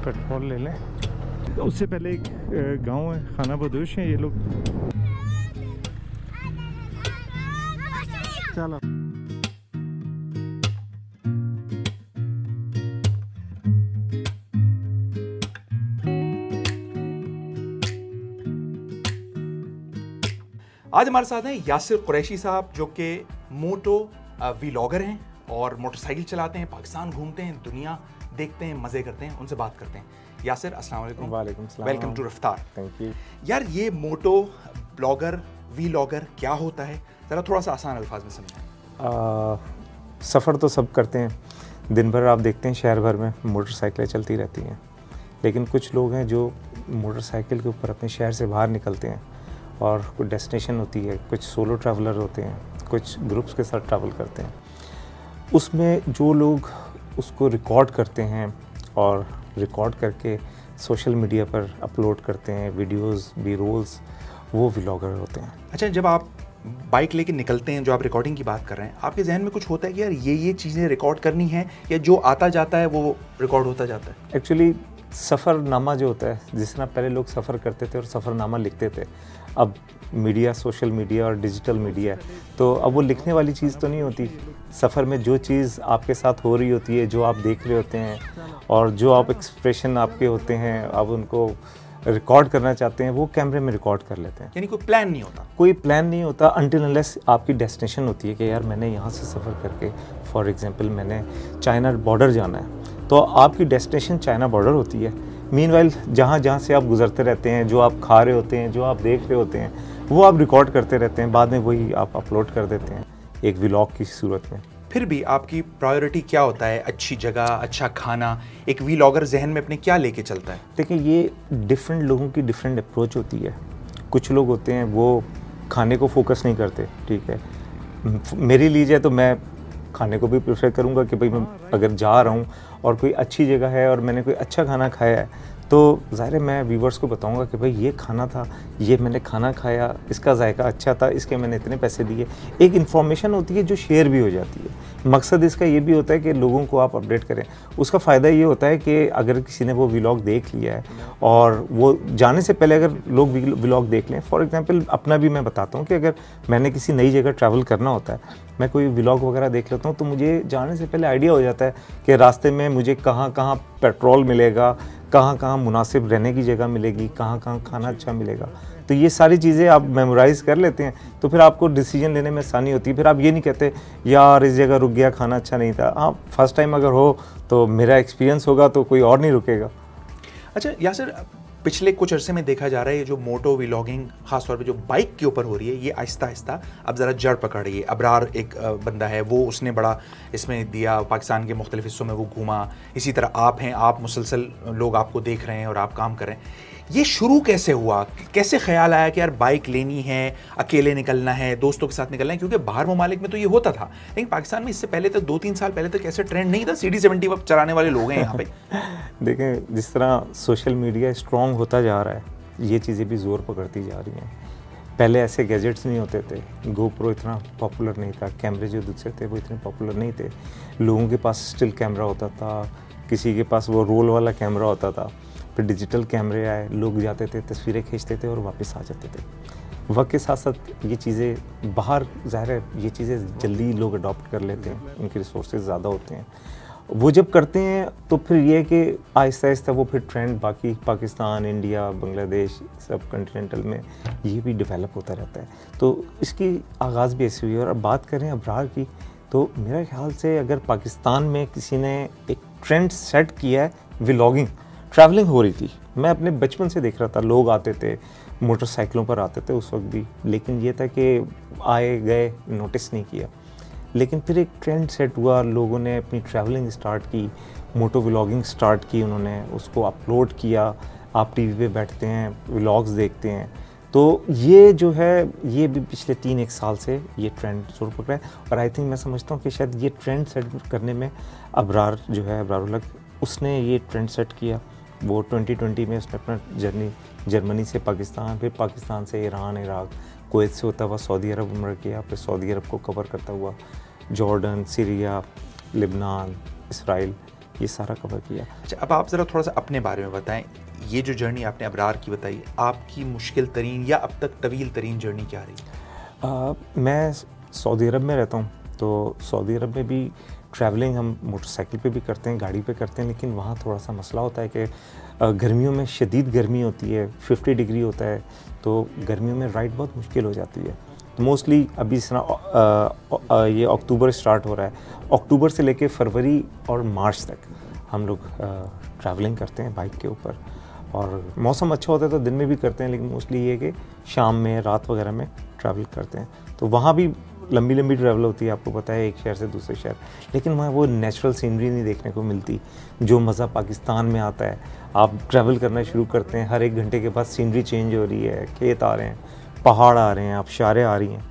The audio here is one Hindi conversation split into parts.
पेट्रोल ले लें। उससे पहले एक गांव है, खाना बदोश है ये लोग। चलो आज हमारे साथ हैं यासिर कुरैशी साहब, जो कि मोटो व्लॉगर हैं और मोटरसाइकिल चलाते हैं, पाकिस्तान घूमते हैं, दुनिया देखते हैं, मज़े करते हैं। उनसे बात करते हैं। यासिर, अस्सलाम वालेकुम। वालेकुम सलाम। वेलकम टू रफ्तार। Thank you. यार, ये मोटो ब्लॉगर व्लॉगर क्या होता है, ज़रा थोड़ा सा आसान अल्फाज में समझाएं। सफ़र तो सब करते हैं, दिन भर आप देखते हैं शहर भर में मोटरसाइकिलें चलती रहती हैं, लेकिन कुछ लोग हैं जो मोटरसाइकिल के ऊपर अपने शहर से बाहर निकलते हैं और कोई डेस्टिनेशन होती है, कुछ सोलो ट्रैवलर होते हैं, कुछ ग्रुप्स के साथ ट्रैवल करते हैं। उसमें जो लोग उसको रिकॉर्ड करते हैं और रिकॉर्ड करके सोशल मीडिया पर अपलोड करते हैं, वीडियोस बी रोल्स, वो व्लॉगर होते हैं। अच्छा, जब आप बाइक लेके निकलते हैं, जो आप रिकॉर्डिंग की बात कर रहे हैं, आपके जहन में कुछ होता है कि यार ये चीज़ें रिकॉर्ड करनी है, या जो आता जाता है वो रिकॉर्ड होता जाता है? एक्चुअली सफ़रनामा जो होता है, जिस तरह पहले लोग सफ़र करते थे और सफ़रनामा लिखते थे, अब मीडिया, सोशल मीडिया और डिजिटल मीडिया है, तो अब वो लिखने वाली चीज़ तो नहीं होती। सफ़र में जो चीज़ आपके साथ हो रही होती है, जो आप देख रहे होते हैं और जो आप एक्सप्रेशन आपके होते हैं, आप उनको रिकॉर्ड करना चाहते हैं, वो कैमरे में रिकॉर्ड कर लेते हैं। यानी कोई प्लान नहीं होता? कोई प्लान नहीं होता अनटिल अनलेस आपकी डेस्टिनेशन होती है कि यार मैंने यहाँ से सफ़र करके, फॉर एग्जांपल मैंने चाइना बॉर्डर जाना है, तो आपकी डेस्टिनेशन चाइना बॉर्डर होती है। मीनवाइल जहाँ से आप गुजरते रहते हैं, जो आप खा रहे होते हैं, जो आप देख रहे होते हैं, वो आप रिकॉर्ड करते रहते हैं, बाद में वही आप अपलोड कर देते हैं एक व्लॉग की सूरत में। फिर भी आपकी प्रायोरिटी क्या होता है? अच्छी जगह, अच्छा खाना, एक व्लॉगर जहन में अपने क्या लेके चलता है? देखिए, ये डिफरेंट लोगों की डिफरेंट अप्रोच होती है। कुछ लोग होते हैं वो खाने को फोकस नहीं करते, ठीक है। मेरी लीजिए तो मैं खाने को भी प्रेफर करूँगा कि भाई मैं अगर जा रहा हूँ और कोई अच्छी जगह है और मैंने कोई अच्छा खाना खाया है, तो ज़ाहिर है मैं व्यूवर्स को बताऊंगा कि भाई ये खाना था, ये मैंने खाना खाया, इसका जायका अच्छा था, इसके मैंने इतने पैसे दिए। एक इन्फॉर्मेशन होती है जो शेयर भी हो जाती है। मकसद इसका ये भी होता है कि लोगों को आप अपडेट करें। उसका फ़ायदा ये होता है कि अगर किसी ने वो व्लॉग देख लिया है और वो जाने से पहले अगर लोग व्लॉग देख लें, फॉर एग्जांपल अपना भी मैं बताता हूँ कि अगर मैंने किसी नई जगह ट्रैवल करना होता है, मैं कोई व्लॉग वगैरह देख लेता हूँ, तो मुझे जाने से पहले आइडिया हो जाता है कि रास्ते में मुझे कहाँ कहाँ पेट्रोल मिलेगा, कहाँ कहाँ मुनासिब रहने की जगह मिलेगी, कहाँ कहाँ खाना अच्छा मिलेगा। तो ये सारी चीज़ें आप मेमोराइज़ कर लेते हैं, तो फिर आपको डिसीजन लेने में आसानी होती है। फिर आप ये नहीं कहते यार इस जगह रुक गया, खाना अच्छा नहीं था। हाँ, फर्स्ट टाइम अगर हो तो मेरा एक्सपीरियंस होगा तो कोई और नहीं रुकेगा। अच्छा यासिर, पिछले कुछ अरसे में देखा जा रहा है ये जो मोटो व्लॉगिंग ख़ासतौर पे जो बाइक के ऊपर हो रही है, ये आहिस्ता आहिस्ता अब ज़रा जड़ पकड़ रही है। अबरार एक बंदा है, वो उसने बड़ा इसमें दिया, पाकिस्तान के मुख्तलिफ हिस्सों में वो घूमा। इसी तरह आप हैं, आप मुसलसल लोग आपको देख रहे हैं और आप काम कर रहे हैं। ये शुरू कैसे हुआ? कैसे ख्याल आया कि यार बाइक लेनी है, अकेले निकलना है, दोस्तों के साथ निकलना है? क्योंकि बाहर ममालिक में तो ये होता था, लेकिन पाकिस्तान में इससे पहले तक 2-3 साल पहले तक ऐसे ट्रेंड नहीं था। CD70 चलाने वाले लोग हैं यहाँ पे। देखें, जिस तरह सोशल मीडिया स्ट्रॉन्ग होता जा रहा है, ये चीज़ें भी ज़ोर पकड़ती जा रही हैं। पहले ऐसे गैजेट्स नहीं होते थे, गोप्रो इतना पॉपुलर नहीं था, कैमरे जो दूसरे थे वो इतने पॉपुलर नहीं थे। लोगों के पास स्टिल कैमरा होता था, किसी के पास वो रोल वाला कैमरा होता था। फिर डिजिटल कैमरे आए, लोग जाते थे, तस्वीरें खींचते थे और वापस आ जाते थे। वक्त के साथ साथ ये चीज़ें बाहर, ज़ाहिर है ये चीज़ें जल्दी लोग अडॉप्ट कर लेते हैं, उनके रिसोर्सेज ज़्यादा होते हैं। वो जब करते हैं तो फिर ये है कि आहिस्ता आहिस्ता वो फिर ट्रेंड बाकी पाकिस्तान, इंडिया, बांग्लादेश, सब कॉन्टिनेंटल में ये भी डेवलप होता रहता है। तो इसकी आगाज़ भी ऐसी हुई है। और अब बात करें अबरार की, तो मेरे ख्याल से अगर पाकिस्तान में किसी ने एक ट्रेंड सेट किया है, व्लॉगिंग, ट्रैवलिंग हो रही थी। मैं अपने बचपन से देख रहा था, लोग आते थे, मोटरसाइकिलों पर आते थे उस वक्त भी, लेकिन ये था कि आए गए, नोटिस नहीं किया। लेकिन फिर एक ट्रेंड सेट हुआ, लोगों ने अपनी ट्रैवलिंग स्टार्ट की, मोटो व्लॉगिंग स्टार्ट की, उन्होंने उसको अपलोड किया। आप टीवी पे बैठते हैं, व्लॉग्स देखते हैं, तो ये जो है ये भी पिछले 3-1 साल से ये ट्रेंड जोर पकड़ा है। और आई थिंक मैं समझता हूँ कि शायद ये ट्रेंड सेट करने में अबरार जो है, अबरारुल हक, उसने ये ट्रेंड सेट किया। वो 2020 में उसने अपना जर्नी जर्मनी से पाकिस्तान, फिर पाकिस्तान से ईरान, इराक, कुवैत से होता हुआ सऊदी अरब उम्र किया, फिर सऊदी अरब को कवर करता हुआ जॉर्डन, सीरिया, लेबनान, इसराइल, ये सारा कवर किया। अच्छा, अब आप ज़रा थोड़ा सा अपने बारे में बताएं, ये जो जर्नी आपने अबरार की बताई, आपकी मुश्किल तरीन या अब तक तवील तरीन जर्नी क्या रही? मैं सऊदी अरब में रहता हूँ, तो सऊदी अरब में भी ट्रैवलिंग हम मोटरसाइकिल पे भी करते हैं, गाड़ी पे करते हैं, लेकिन वहाँ थोड़ा सा मसला होता है कि गर्मियों में शदीद गर्मी होती है, 50 डिग्री होता है, तो गर्मियों में राइड बहुत मुश्किल हो जाती है। तो मोस्टली अभी इस तरह ये अक्टूबर स्टार्ट हो रहा है, अक्टूबर से लेके फरवरी और मार्च तक हम लोग ट्रैवलिंग करते हैं बाइक के ऊपर। और मौसम अच्छा होता है तो दिन में भी करते हैं, लेकिन मोस्टली ये कि शाम में, रात वगैरह में ट्रैवल करते हैं। तो वहाँ भी लंबी लंबी ट्रैवल होती है, आपको पता है, एक शहर से दूसरे शहर, लेकिन वहाँ वो नेचुरल सीनरी नहीं देखने को मिलती जो मज़ा पाकिस्तान में आता है। आप ट्रैवल करना शुरू करते हैं, हर एक घंटे के बाद सीनरी चेंज हो रही है, खेत आ रहे हैं, पहाड़ आ रहे हैं, आबशारें आ रही हैं।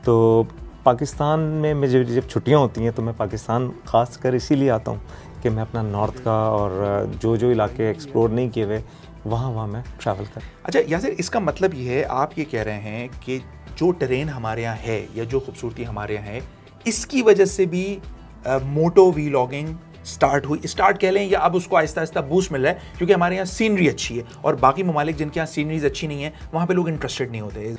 तो पाकिस्तान में मुझे जब छुट्टियाँ होती हैं तो मैं पाकिस्तान ख़ास कर इसीलिए आता हूँ कि मैं अपना नॉर्थ का और जो इलाके एक्सप्लोर नहीं किए हुए वहाँ मैं ट्रैवल कर। अच्छा यासिर, इसका मतलब ये है, आप ये कह रहे हैं कि जो टेरेन हमारे यहाँ है या जो खूबसूरती हमारे यहाँ है, इसकी वजह से भी मोटो वीलॉगिंग स्टार्ट कह लें, या अब उसको आहिस्ता आहिस्ता बूस्ट मिल रहा है क्योंकि हमारे यहाँ सीनरी अच्छी है, और बाकी ममालिक जिनके यहाँ सीनरीज अच्छी नहीं है वहाँ पे लोग इंटरेस्टेड नहीं होते।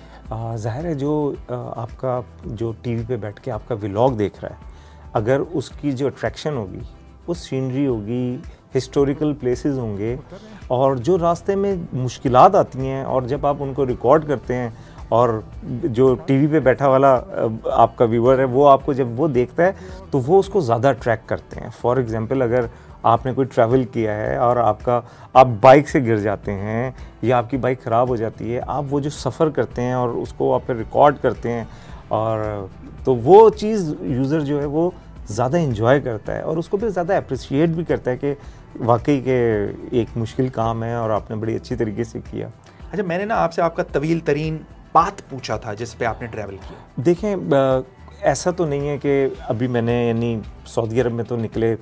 ज़ाहिर है, जो आपका जो टीवी पे बैठ के आपका व्लॉग देख रहा है, अगर उसकी जो अट्रैक्शन होगी वो सीनरी होगी, हिस्टोरिकल प्लेसेस होंगे, और जो रास्ते में मुश्किलात आती हैं और जब आप उनको रिकॉर्ड करते हैं और जो टीवी पे बैठा वाला आपका व्यूअर है वो आपको जब वो देखता है तो वो उसको ज़्यादा अट्रैक्ट करते हैं। फॉर एग्जांपल, अगर आपने कोई ट्रैवल किया है और आप बाइक से गिर जाते हैं या आपकी बाइक ख़राब हो जाती है, आप वो जो सफ़र करते हैं और उसको आप फिर रिकॉर्ड करते हैं, और तो वो चीज़ यूज़र जो है वो ज़्यादा इंजॉय करता है और उसको भी ज़्यादा अप्रिशिएट भी करता है कि वाकई के एक मुश्किल काम है और आपने बड़ी अच्छी तरीके से किया। अच्छा, मैंने ना आपसे आपका तवील तरीन बात पूछा था जिस पे आपने ट्रैवल किया। देखें, ऐसा तो नहीं है कि अभी मैंने, यानी सऊदी अरब में तो निकले,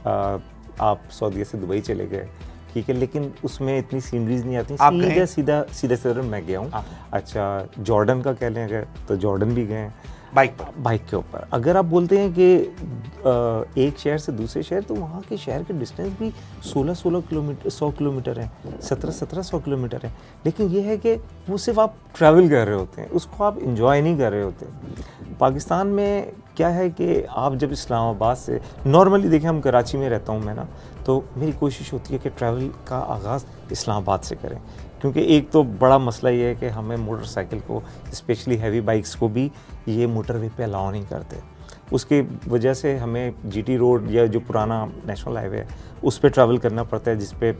आप सऊदी से दुबई चले गए, ठीक है, लेकिन उसमें इतनी सीनरीज नहीं आती, सीधा मैं गया हूँ। अच्छा, जॉर्डन का कह लें अगर, तो जॉर्डन भी गए बाइक के ऊपर। अगर आप बोलते हैं कि एक शहर से दूसरे शहर, तो वहाँ के शहर के डिस्टेंस भी 16 किलोमीटर, 100 किलोमीटर है, 1700 किलोमीटर है, लेकिन ये है कि वो सिर्फ आप ट्रैवल कर रहे होते हैं, उसको आप इंजॉय नहीं कर रहे होते। पाकिस्तान में क्या है कि आप जब इस्लामाबाद से, नॉर्मली देखें, हम कराची में रहता हूँ मैं ना, तो मेरी कोशिश होती है कि ट्रैवल का आगाज़ इस्लामाबाद से करें, क्योंकि एक तो बड़ा मसला ये है कि हमें मोटरसाइकिल को, स्पेशली हैवी बाइक्स को भी ये मोटरवे पे अलाउ नहीं करते। उसकी वजह से हमें जीटी रोड या जो पुराना नेशनल हाईवे है उस पे ट्रैवल करना पड़ता है, जिस पे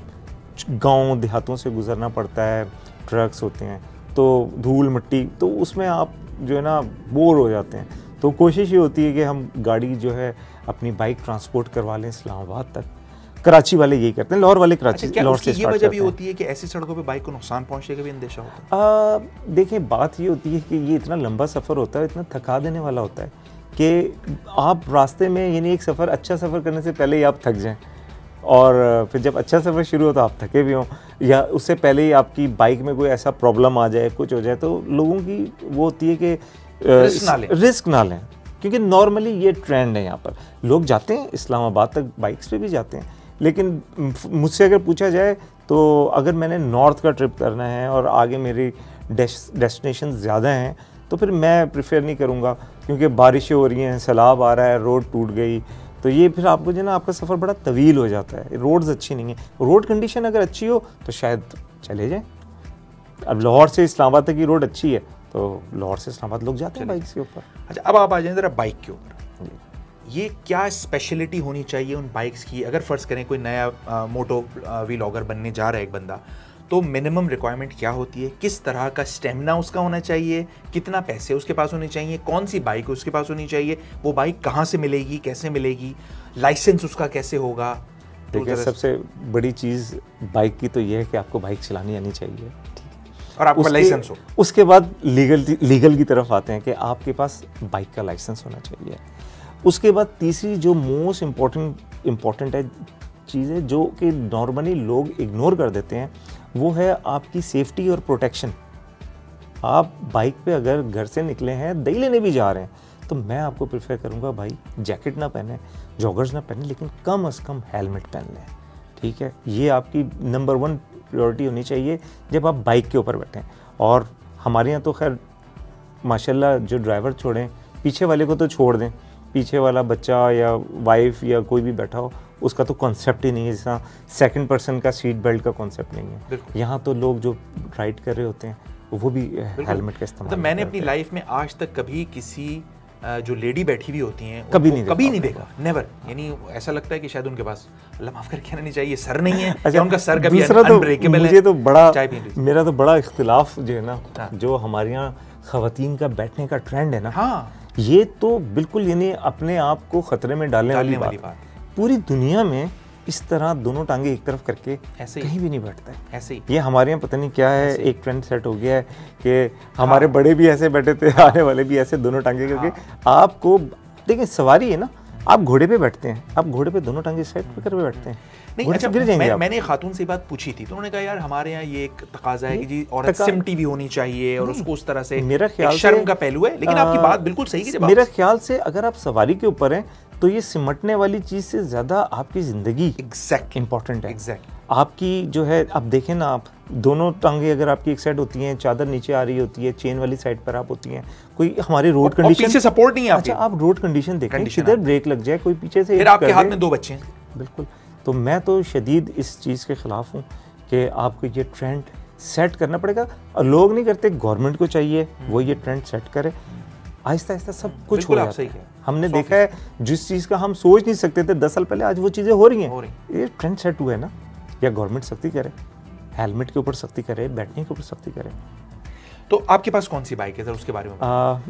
गांव देहातों से गुजरना पड़ता है, ट्रक्स होते हैं, तो धूल मिट्टी, तो उसमें आप जो है ना बोर हो जाते हैं। तो कोशिश ये होती है कि हम गाड़ी जो है अपनी बाइक ट्रांसपोर्ट करवा लें इस्लामाबाद तक। कराची वाले यही करते हैं, लाहौर वाले कराची, लाहौर से ये वजह भी होती है कि ऐसी सड़कों पे बाइक को नुकसान पहुंचने का भी अंदेशा होता है। देखें, बात ये होती है कि ये इतना लंबा सफ़र होता है, इतना थका देने वाला होता है कि आप रास्ते में, यानी एक सफ़र, अच्छा सफ़र करने से पहले ही आप थक जाएं, और फिर जब अच्छा सफ़र शुरू हो तो आप थके भी हों, या उससे पहले ही आपकी बाइक में कोई ऐसा प्रॉब्लम आ जाए, कुछ हो जाए, तो लोगों की वो होती है कि रिस्क ना लें, क्योंकि नॉर्मली ये ट्रेंड है। यहाँ पर लोग जाते हैं इस्लामाबाद तक, बाइक्स पे भी जाते हैं, लेकिन मुझसे अगर पूछा जाए तो अगर मैंने नॉर्थ का ट्रिप करना है और आगे मेरी डेस्टिनेशन ज़्यादा हैं, तो फिर मैं प्रेफर नहीं करूँगा, क्योंकि बारिशें हो रही हैं, सैलाब आ रहा है, रोड टूट गई, तो ये फिर आपको जो ना आपका सफ़र बड़ा तवील हो जाता है। रोड्स अच्छी नहीं है, रोड कंडीशन अगर अच्छी हो तो शायद चले जाएं। अब लाहौर से इस्लामाबाद तक की रोड अच्छी है तो लाहौर से इस्लामाबाद लोग जाते हैं बाइक के ऊपर। अच्छा, अब आप आ जाएं ज़रा बाइक के ऊपर। ये क्या स्पेशलिटी होनी चाहिए उन बाइक्स की? अगर फ़र्ज़ करें कोई नया मोटो व्लॉगर बनने जा रहा है एक बंदा, तो मिनिमम रिक्वायरमेंट क्या होती है? किस तरह का स्टेमिना उसका होना चाहिए? कितना पैसे उसके पास होने चाहिए? कौन सी बाइक उसके पास होनी चाहिए? वो बाइक कहाँ से मिलेगी, कैसे मिलेगी? लाइसेंस उसका कैसे होगा? देखिए, सबसे बड़ी चीज़ बाइक की तो ये है कि आपको बाइक चलानी आनी चाहिए, और आपका लाइसेंस हो। उसके बाद लीगल की तरफ आते हैं कि आपके पास बाइक का लाइसेंस होना चाहिए। उसके बाद तीसरी जो मोस्ट इम्पॉर्टेंट है चीज़ है, जो कि नॉर्मली लोग इग्नोर कर देते हैं, वो है आपकी सेफ्टी और प्रोटेक्शन। आप बाइक पे अगर घर से निकले हैं, दही लेने भी जा रहे हैं, तो मैं आपको प्रेफर करूँगा भाई जैकेट ना पहने, जॉगर्स ना पहने, लेकिन कम से कम हेलमेट पहन लें, ठीक है। ये आपकी नंबर 1 प्रायोरिटी होनी चाहिए जब आप बाइक के ऊपर बैठें। और हमारे यहाँ तो खैर माशाल्लाह जो ड्राइवर छोड़ें, पीछे वाले को तो छोड़ दें, पीछे वाला बच्चा या वाइफ या कोई भी बैठा हो उसका तो कॉन्सेप्ट ही नहीं है, जैसा सेकंड पर्सन का सीट बेल्ट का कॉन्सेप्ट नहीं है। यहाँ तो लोग जो राइड कर रहे होते हैं वो भी हेलमेट का इस्तेमाल। तो मैंने अपनी लाइफ में आज तक कभी किसी जो लेडी बैठी हुई होती हैं कभी नहीं देखा, नेवर। यानी ऐसा लगता है कि शायद उनके पास, अल्लाह माफ कर कहना नहीं चाहिए, सर नहीं है या उनका सर कभी अनब्रेकेबल है। मुझे तो बड़ा, मेरा तो बड़ा इख्तिलाफ जो है ना, जो हमारे यहाँ खवातीन का बैठने का ट्रेंड है ना, हाँ, ये तो बिल्कुल यानी अपने आप को खतरे में डालने वाली बात। पूरी दुनिया में इस तरह दोनों टांगे एक तरफ करके ऐसे कहीं भी नहीं बैठता है। ऐसे ही ये हमारे यहाँ पता नहीं क्या है, एक ट्रेंड सेट हो गया है कि हमारे बड़े भी ऐसे बैठे थे, आने वाले भी ऐसे दोनों टांगे करके। आपको देखिए सवारी है ना, आप घोड़े पे बैठते हैं, आप घोड़े पे दोनों टांगे सेट करके बैठते हैं, नहीं अच्छा, गिर जाएंगे। मैंने खातून से बात पूछी थी तो उन्होंने कहा यार हमारे यहाँ ये एक तकाजा है कि जी औरत सिमटी भी होनी चाहिए और उसको उस तरह से, मेरा ख्याल शर्म का पहलू है। लेकिन आपकी बात बिल्कुल सही है। मेरा ख्याल से अगर आप सवारी के ऊपर हैं तो ये सिमटने वाली चीज से ज्यादा आपकी जिंदगी इंपॉर्टेंट है। आपकी जो है, आप देखें ना, आप दोनों टांगे अगर आपकी एक साइड होती हैं, चादर नीचे आ रही होती है, चेन वाली साइड पर आप होती हैं, कोई हमारे रोड कंडीशन पीछे सपोर्ट नहीं है। अच्छा, आप रोड कंडीशन देखें, किधर ब्रेक लग जाए, कोई पीछे से, फिर आपके हाथ में 2 बच्चे हैं। बिल्कुल। तो मैं तो शदीद इस चीज़ के खिलाफ हूँ कि आपको ये ट्रेंड सेट करना पड़ेगा। और लोग नहीं करते, गवर्नमेंट को चाहिए वो ये ट्रेंड सेट करे। आहिस्ता आहिस्ता सब कुछ हो जाता है। हमने देखा है जिस चीज़ का हम सोच नहीं सकते थे 10 साल पहले, आज वो चीज़ें हो रही हैं। ये ट्रेंड सेट हुआ है ना। या गवर्नमेंट सख्ती करे, हेलमेट के ऊपर सख्ती करे, बैठने के ऊपर सख्ती करे। तो आपके पास कौन सी बाइक है सर, उसके बारे में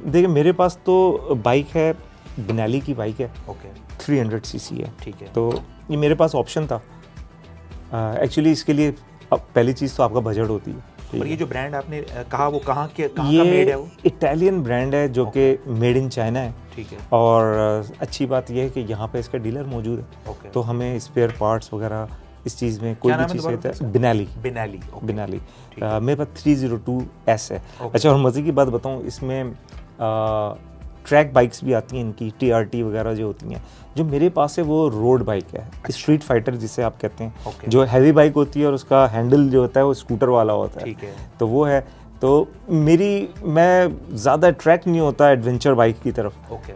देखिए मेरे पास तो बाइक है, बिनाली की बाइक है, ओके, 300 सीसी है, ठीक है। तो ये मेरे पास ऑप्शन था एक्चुअली। इसके लिए अब पहली चीज़ तो आपका बजट होती है। और ये जो ब्रांड आपने कहा वो कहाँ का मेड है? वो इटालियन ब्रांड है जो कि मेड इन चाइना है, ठीक है। और अच्छी बात यह है कि यहाँ पे इसका डीलर मौजूद है, तो हमें स्पेयर पार्ट्स वगैरह इस चीज़ में कोई भी चीज़ रहता है। बिनाली मेरे पास 302S है। अच्छा, और मज़े की बात बताऊँ, इसमें ट्रैक बाइक्स भी आती हैं इनकी, TRT वगैरह जो होती हैं। जो मेरे पास है वो रोड बाइक है, स्ट्रीट फाइटर जिसे आप कहते हैं, जो हैवी बाइक होती है और उसका हैंडल जो होता है वो स्कूटर वाला होता है, ठीक है। तो वो है। तो मैं ज़्यादा ट्रैक नहीं होता एडवेंचर बाइक की तरफ,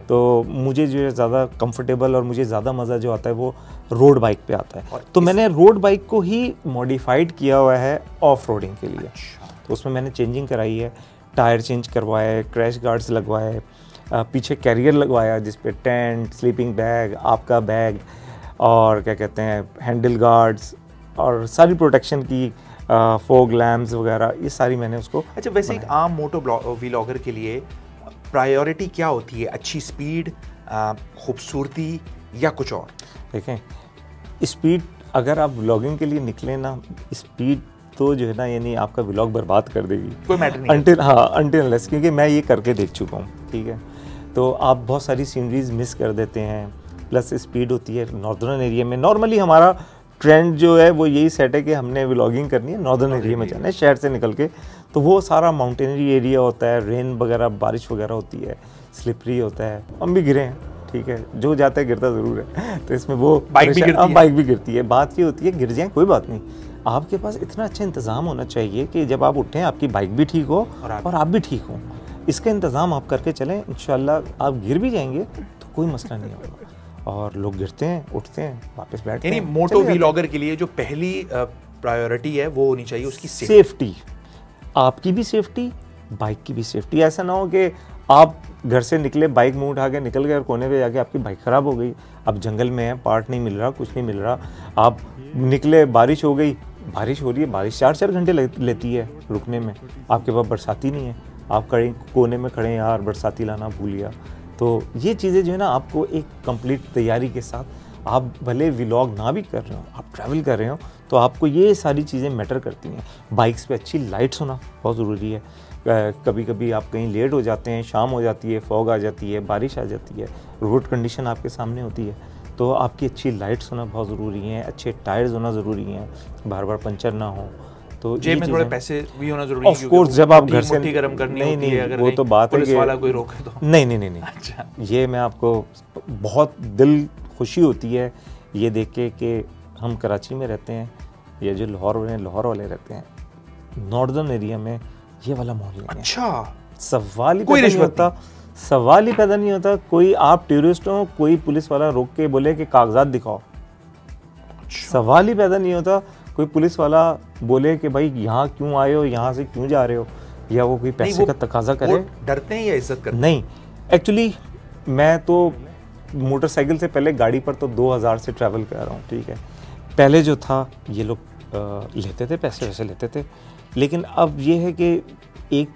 तो मुझे जो है ज़्यादा कंफर्टेबल और मुझे ज़्यादा मज़ा जो आता है वो रोड बाइक पे आता है। तो मैंने रोड बाइक को ही मॉडिफाइड किया हुआ है ऑफ रोडिंग के लिए। तो उसमें मैंने चेंजिंग कराई है, टायर चेंज करवाए, क्रैश गार्ड्स लगवाए, पीछे कैरियर लगवाया जिस पे टेंट, स्लीपिंग बैग, आपका बैग और क्या कहते हैं हैंडल गार्ड्स और सारी प्रोटेक्शन की, फोग लैम्प्स वगैरह, ये सारी मैंने उसको। अच्छा, वैसे एक आम मोटो व्लॉगर के लिए प्रायोरिटी क्या होती है? अच्छी स्पीड, खूबसूरती या कुछ और? देखें, स्पीड अगर आप व्लॉगिंग के लिए निकले ना, स्पीड तो जो है ना यानी आपका व्लॉग बर्बाद कर देगी, कोई मैटर नहीं अनटिल अनलेस, क्योंकि मैं ये करके देख चुका हूँ, ठीक है। तो आप बहुत सारी सीनरीज मिस कर देते हैं, प्लस स्पीड होती है नॉर्दर्न एरिया में। नॉर्मली हमारा ट्रेंड जो है वो यही सेट है कि हमने व्लॉगिंग करनी है, नॉर्दर्न एरिया में जाना है शहर से निकल के, तो वो सारा माउंटेनरी एरिया होता है, रेन वगैरह बारिश वगैरह होती है, स्लिपरी होता है। हम भी गिरे हैं, ठीक है, जो जाता है गिरता ज़रूर है, तो इसमें वो बाइक भी गिरती है। बात ये होती है गिर जाए कोई बात नहीं, आपके पास इतना अच्छा इंतज़ाम होना चाहिए कि जब आप उठें आपकी बाइक भी ठीक हो और आप भी ठीक हो। इसका इंतज़ाम आप करके चलें, इंशाल्लाह आप गिर भी जाएंगे तो कोई मसला नहीं होगा। और लोग गिरते हैं, उठते हैं, वापस बैठते हैं। यानी मोटो व्लॉगर के लिए जो पहली प्रायोरिटी है वो होनी चाहिए उसकी सेफ्टी, आपकी भी सेफ्टी, बाइक की भी सेफ्टी। ऐसा ना हो कि आप घर से निकले, बाइक मुँह उठा के निकल गए और कोने पे जाके आपकी बाइक ख़राब हो गई, अब जंगल में है, पार्ट नहीं मिल रहा, कुछ नहीं मिल रहा, आप निकले, बारिश हो गई, बारिश हो रही है, बारिश 4-4 घंटे लेती है रुकने में, आपके पास बरसाती नहीं है, आप कहीं कोने में खड़े, यार बरसाती लाना भूल गया। तो ये चीज़ें जो है ना, आपको एक कंप्लीट तैयारी के साथ, आप भले व्लॉग ना भी कर रहे हो, आप ट्रैवल कर रहे हो, तो आपको ये सारी चीज़ें मैटर करती हैं। बाइक्स पे अच्छी लाइट्स होना बहुत ज़रूरी है। कभी कभी आप कहीं लेट हो जाते हैं, शाम हो जाती है, फॉग आ जाती है, बारिश आ जाती है, रोड कंडीशन आपके सामने होती है, तो आपकी अच्छी लाइट्स होना बहुत ज़रूरी हैं, अच्छे टायर्स होना ज़रूरी हैं, बार बार पंचर ना हो। तो जेब में थोड़े पैसे भी होना जरूरी है, ऑफ कोर्स जब आप घर से गरम करनी नहीं होती है, अगर वो तो बात है पुलिस कि वाला कोई रोके तो नहीं अच्छा। ये मैं आपको बहुत दिल खुशी होती है ये देख के कि हम कराची में रहते हैं या जो लाहौर वाले रहते हैं, नॉर्दर्न एरिया में ये वाला माहौल नहीं है। अच्छा, सवाल ही कोई पैदा नहीं रिश्वत होता, सवाल ही पैदा नहीं होता। कोई आप टूरिस्ट हो, कोई पुलिस वाला रोक के बोले कि कागजात दिखाओ, सवाल ही पैदा नहीं होता। कोई पुलिस वाला बोले कि भाई यहाँ क्यों आए हो, यहाँ से क्यों जा रहे हो, या वो कोई पैसे का तकाजा करे। डरते हैं या इज्जत करते हैं? नहीं, एक्चुअली मैं तो मोटरसाइकिल से पहले गाड़ी पर तो 2000 से ट्रैवल कर रहा हूँ, ठीक है। पहले जो था ये लोग लेते थे, पैसे वैसे लेते थे, लेकिन अब ये है कि एक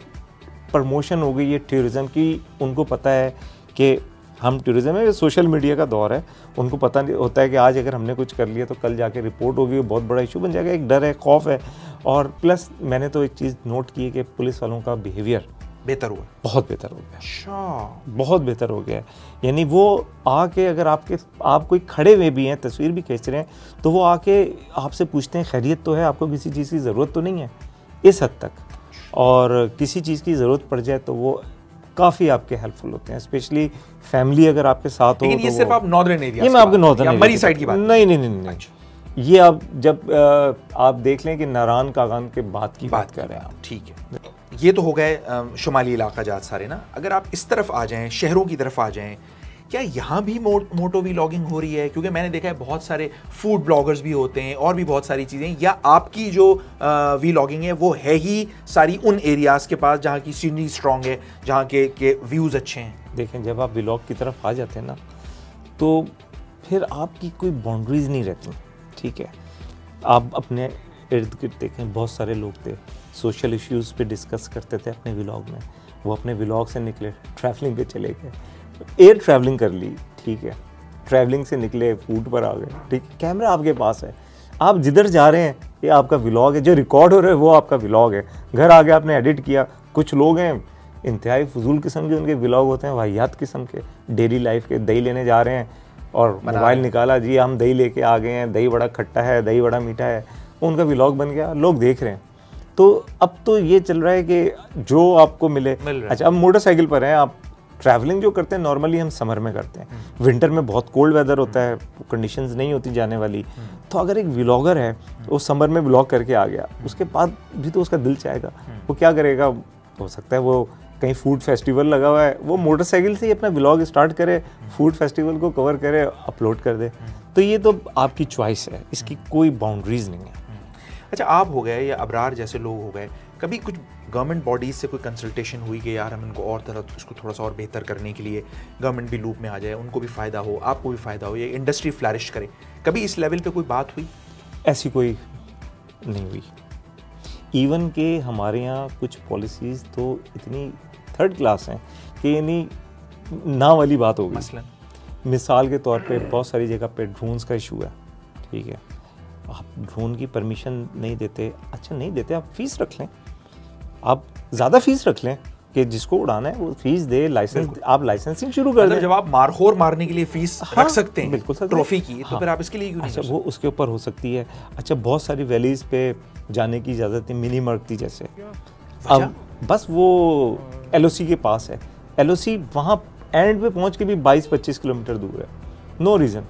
प्रमोशन हो गई है टूरिज़्म की। उनको पता है कि हम टूरिज़्म में, सोशल मीडिया का दौर है, उनको पता नहीं होता है कि आज अगर हमने कुछ कर लिया तो कल जाके रिपोर्ट होगी, बहुत बड़ा इशू बन जाएगा। एक डर है, खौफ है। और प्लस मैंने तो एक चीज़ नोट की है कि पुलिस वालों का बिहेवियर बेहतर हुआ, बहुत बेहतर हो गया। अच्छा, बहुत बेहतर हो गया है। यानी वो आके अगर आप कोई खड़े हुए भी हैं, तस्वीर भी खींच रहे हैं, तो वो आके आपसे पूछते हैं खैरियत तो है, आपको किसी चीज़ की ज़रूरत तो नहीं है, इस हद तक। और किसी चीज़ की ज़रूरत पड़ जाए तो वो काफ़ी आपके हेल्पफुल होते हैं, स्पेशली फैमिली अगर आपके साथ हो। लेकिन ये सिर्फ आप नॉर्दर्न एरिया, ये मैं आपके नॉर्दर्न एरिया मरी साइड की बात नहीं। ये आप जब आप देख लें कि नारान कागान के बाद की बात कर रहे हैं आप, ठीक है। ये तो हो गए शुमाली इलाका जात सारे ना। अगर आप इस तरफ आ जाएं, शहरों की तरफ आ जाएं, क्या यहाँ भी मोटो व्लॉगिंग हो रही है? क्योंकि मैंने देखा है बहुत सारे फूड ब्लॉगर्स भी होते हैं और भी बहुत सारी चीज़ें, या आपकी जो व्लॉगिंग है वो है ही सारी उन एरियाज़ के पास जहाँ की सीनरी स्ट्रॉन्ग है, जहाँ के व्यूज़ अच्छे हैं? देखें, जब आप व्लॉग की तरफ आ जाते हैं ना, तो फिर आपकी कोई बाउंड्रीज नहीं रहती, ठीक है। आप अपने इर्द गिर्द देखें, बहुत सारे लोग थे सोशल इश्यूज़ पे डिस्कस करते थे अपने व्लॉग में। वो अपने व्लॉग से निकले, ट्रैवलिंग पे चले गए, एयर ट्रैवलिंग कर ली, ठीक है। ट्रैवलिंग से निकले, फूड पर आ गए, ठीक है। कैमरा आपके पास है, आप जिधर जा रहे हैं ये आपका व्लॉग है, जो रिकॉर्ड हो रहा है वो आपका व्लॉग है। घर आके आपने एडिट किया। कुछ लोग हैं इंतहाई फजूल किस्म के उनके व्लॉग होते हैं, वाहियात किस्म के, डेली लाइफ के। दही लेने जा रहे हैं और मोबाइल निकाला, जी हम दही लेके आ गए हैं, दही बड़ा खट्टा है, दही बड़ा मीठा है, उनका व्लॉग बन गया, लोग देख रहे हैं। तो अब तो ये चल रहा है कि जो आपको मिले। अच्छा, अब मोटरसाइकिल पर हैं आप, ट्रैवलिंग जो करते हैं नॉर्मली हम समर में करते हैं, विंटर में बहुत कोल्ड वेदर होता है, कंडीशंस नहीं होती जाने वाली। तो अगर एक व्लॉगर है वो समर में व्लॉग करके आ गया, उसके बाद भी तो उसका दिल चाहेगा, वो क्या करेगा? हो सकता है वो कहीं फूड फेस्टिवल लगा हुआ है, वो मोटरसाइकिल से ही अपना व्लॉग स्टार्ट करे, फूड फेस्टिवल को कवर करे, अपलोड कर दे। तो ये तो आपकी चॉइस है, इसकी कोई बाउंड्रीज नहीं है। अच्छा, आप हो गए या अबरार जैसे लोग हो गए, कभी कुछ गवर्नमेंट बॉडीज़ से कोई कंसल्टेशन हुई कि यार हम इनको और तरह उसको थोड़ा सा और बेहतर करने के लिए गवर्नमेंट भी लूप में आ जाए, उनको भी फ़ायदा हो, आपको भी फ़ायदा हो, ये इंडस्ट्री फ्लरिश करे, कभी इस लेवल पे कोई बात हुई? ऐसी कोई नहीं हुई। इवन के हमारे यहाँ कुछ पॉलिसीज़ तो इतनी थर्ड क्लास हैं कि यानी ना वाली बात हो गई। मसलन मिसाल के तौर पे बहुत सारी जगह पे ड्रोन्स का इशू है, ठीक है। आप ड्रोन की परमिशन नहीं देते, अच्छा नहीं देते, आप फीस रख लें, आप ज़्यादा फीस रख लें कि जिसको उड़ाना है वो फीस दे, लाइसेंस, आप लाइसेंसिंग शुरू कर दें। जब आप मारखोर मारने के लिए फीस रख सकते हैं, बिल्कुल ट्रॉफी की, तो फिर आप इसके लिए क्यों नहीं? अच्छा, वो उसके ऊपर हो सकती है। अच्छा, बहुत सारी वैलीज़ पे जाने की इजाज़त है, मिनी मर्कती जैसे। अब बस वो LOC के पास है, LOC वहाँ एंड पे पहुँच के भी 22-25 किलोमीटर दूर है, नो रीज़न,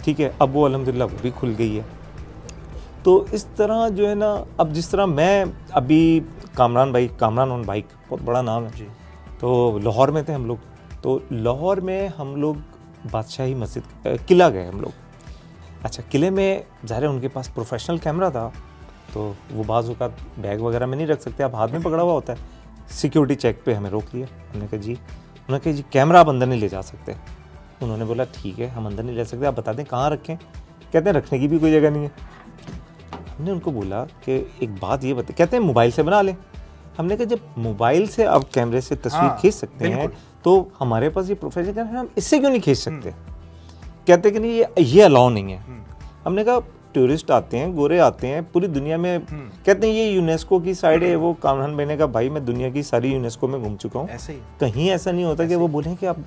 ठीक है। अब वो अल्हम्दुलिल्लाह वो भी खुल गई है। तो इस तरह जो है ना, अब जिस तरह मैं अभी कामरान ऑन बाइक बहुत बड़ा नाम है जी, तो लाहौर में थे हम लोग, तो लाहौर में हम लोग बादशाही मस्जिद किला गए हम लोग। अच्छा, किले में ज़ाहिर है उनके पास प्रोफेशनल कैमरा था, तो वो बाज़ औक़ात बैग वगैरह में नहीं रख सकते, आप हाथ में पकड़ा हुआ होता है। सिक्योरिटी चेक पे हमें रोक लिया, हमने कहा जी, उन्होंने कहा जी कैमरा आप अंदर नहीं ले जा सकते। उन्होंने बोला ठीक है, हम अंदर नहीं ले सकते, आप बता दें कहाँ रखें। कहते हैं रखने की भी कोई जगह नहीं है। हमने उनको बोला कि एक बात ये बता, कहते हैं मोबाइल से बना लें। हमने कहा जब मोबाइल से आप कैमरे से तस्वीर खींच सकते हैं तो हमारे पास ये प्रोफेशनल कैमरा है, हम इससे क्यों नहीं खींच सकते? कहते कि नहीं ये अलाउ नहीं है। हमने कहा टूरिस्ट आते हैं, गोरे आते हैं पूरी दुनिया में, कहते हैं ये यूनेस्को की साइड है। वो कामरान भाई ने कहा भाई मैं दुनिया की सारी यूनेस्को में घूम चुका हूँ, कहीं ऐसा नहीं होता कि वो बोलें कि आप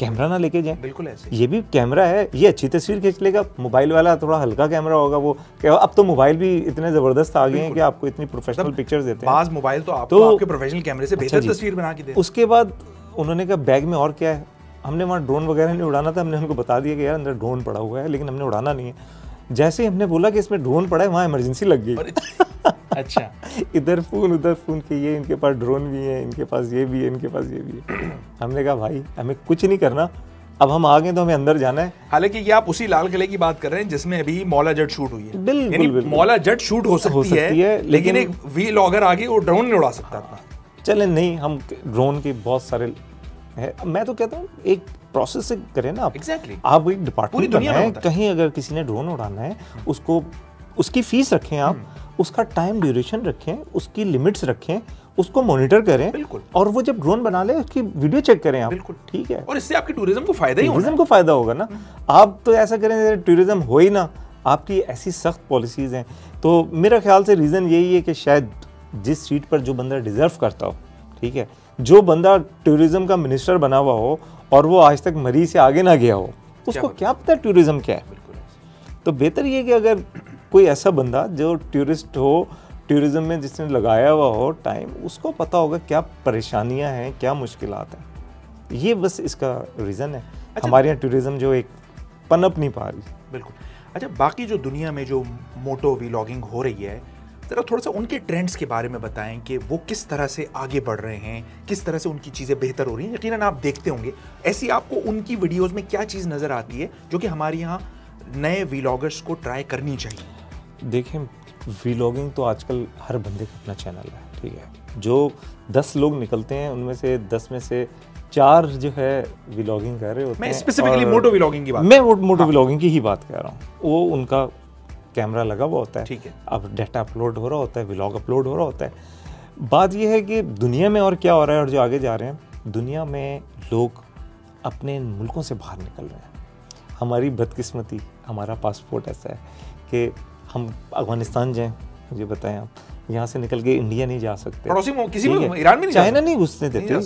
कैमरा ना लेके जाएं। बिल्कुल ऐसे। ये भी कैमरा है, ये अच्छी तस्वीर खींच लेगा। मोबाइल वाला थोड़ा हल्का कैमरा होगा, वो अब तो मोबाइल भी इतने ज़बरदस्त आ गए हैं कि आपको इतनी प्रोफेशनल पिक्चर्स देते हैं। बाज़ मोबाइल तो आपको आपके प्रोफेशनल कैमरे से बेहतर तस्वीर बना के दे। उसके बाद उन्होंने कहा बैग में और क्या है। हमने वहाँ ड्रोन वगैरह नहीं उड़ाना था, हमने उनको बता दिया कि यार अंदर ड्रोन पड़ा हुआ है, लेकिन हमने उड़ाना नहीं है। जैसे ही हमने बोला कि इसमें ड्रोन पड़ा है, वहाँ इमरजेंसी लग गई। अच्छा। इधर फ़ोन उधर फ़ोन कि ये इनके पास ड्रोन भी है, इनके पास ये भी है, इनके पास ये भी है। हमने कहा भाई हमें कुछ नहीं करना, अब हम आ गए तो हमें अंदर जाना है। हालांकि ये आप उसी लाल किले की बात कर रहे हैं जिसमें अभी मौला जट शूट हुई है। बिल्कुल। मौला जट शूट हो सकती है, लेकिन एक व्लॉगर आगे वो ड्रोन नहीं उड़ा सकता था। चले नहीं, हम ड्रोन के बहुत सारे है। मैं तो कहता हूँ एक प्रोसेस से करें ना आप। Exactly. आप एक डिपार्टमेंट बनाएं, कहीं अगर किसी ने ड्रोन उड़ाना है उसको उसकी फीस रखें आप, उसका टाइम ड्यूरेशन रखें, उसकी लिमिट्स रखें, उसको मॉनिटर करें। बिल्कुल। और वो जब ड्रोन बना ले उसकी वीडियो चेक करें आप। बिल्कुल। ठीक है, और इससे आपके टूरिज्म को फायदा ही होगा। टूरिज्म को फायदा होगा ना। आप तो ऐसा करें टूरिज्म हो ही ना, आपकी ऐसी सख्त पॉलिसीज हैं। तो मेरा ख्याल से रीज़न यही है कि शायद जिस सीट पर जो बंदा डिजर्व करता हो, ठीक है, जो बंदा टूरिज्म का मिनिस्टर बना हुआ हो और वो आज तक मरीज से आगे ना गया हो, उसको क्या पता टूरिज्म क्या है। तो बेहतर ये कि अगर कोई ऐसा बंदा जो टूरिस्ट हो, टूरिज्म में जिसने लगाया हुआ हो टाइम, उसको पता होगा क्या परेशानियां हैं, क्या मुश्किलात हैं। ये बस इसका रीज़न है। अच्छा, हमारे यहाँ टूरिज्म जो एक पनप नहीं पा रही। बिल्कुल। अच्छा, बाकी जो दुनिया में जो मोटो व्लॉगिंग हो रही है, जरा थोड़ा सा उनके ट्रेंड्स के बारे में बताएं कि वो किस तरह से आगे बढ़ रहे हैं, किस तरह से उनकी चीज़ें बेहतर हो रही हैं। यकीनन आप देखते होंगे, ऐसी आपको उनकी वीडियोस में क्या चीज़ नज़र आती है जो कि हमारे यहाँ नए व्लॉगर्स को ट्राई करनी चाहिए? देखें, व्लॉगिंग तो आजकल हर बंदे का अपना चैनल है, ठीक है। जो 10 लोग निकलते हैं उनमें से 10 में से 4 जो है व्लॉगिंग कर रहे होते हैं। मैं स्पेसिफिकली मोटो व्लॉगिंग की बात, मैं मोटो व्लॉगिंग की ही बात कर रहा हूँ। वो उनका कैमरा लगा हुआ होता है, ठीक है, अब डाटा अपलोड हो रहा होता है, व्लॉग अपलोड हो रहा होता है। बात यह है कि दुनिया में और क्या हो रहा है और जो आगे जा रहे हैं, दुनिया में लोग अपने मुल्कों से बाहर निकल रहे हैं। हमारी बदकिस्मती, हमारा पासपोर्ट ऐसा है कि हम अफगानिस्तान जाएं, मुझे बताएं आप, यहाँ से निकल के इंडिया नहीं जा सकते, पड़ोसी किसी में, ईरान में नहीं, चाइना नहीं घुसने देते।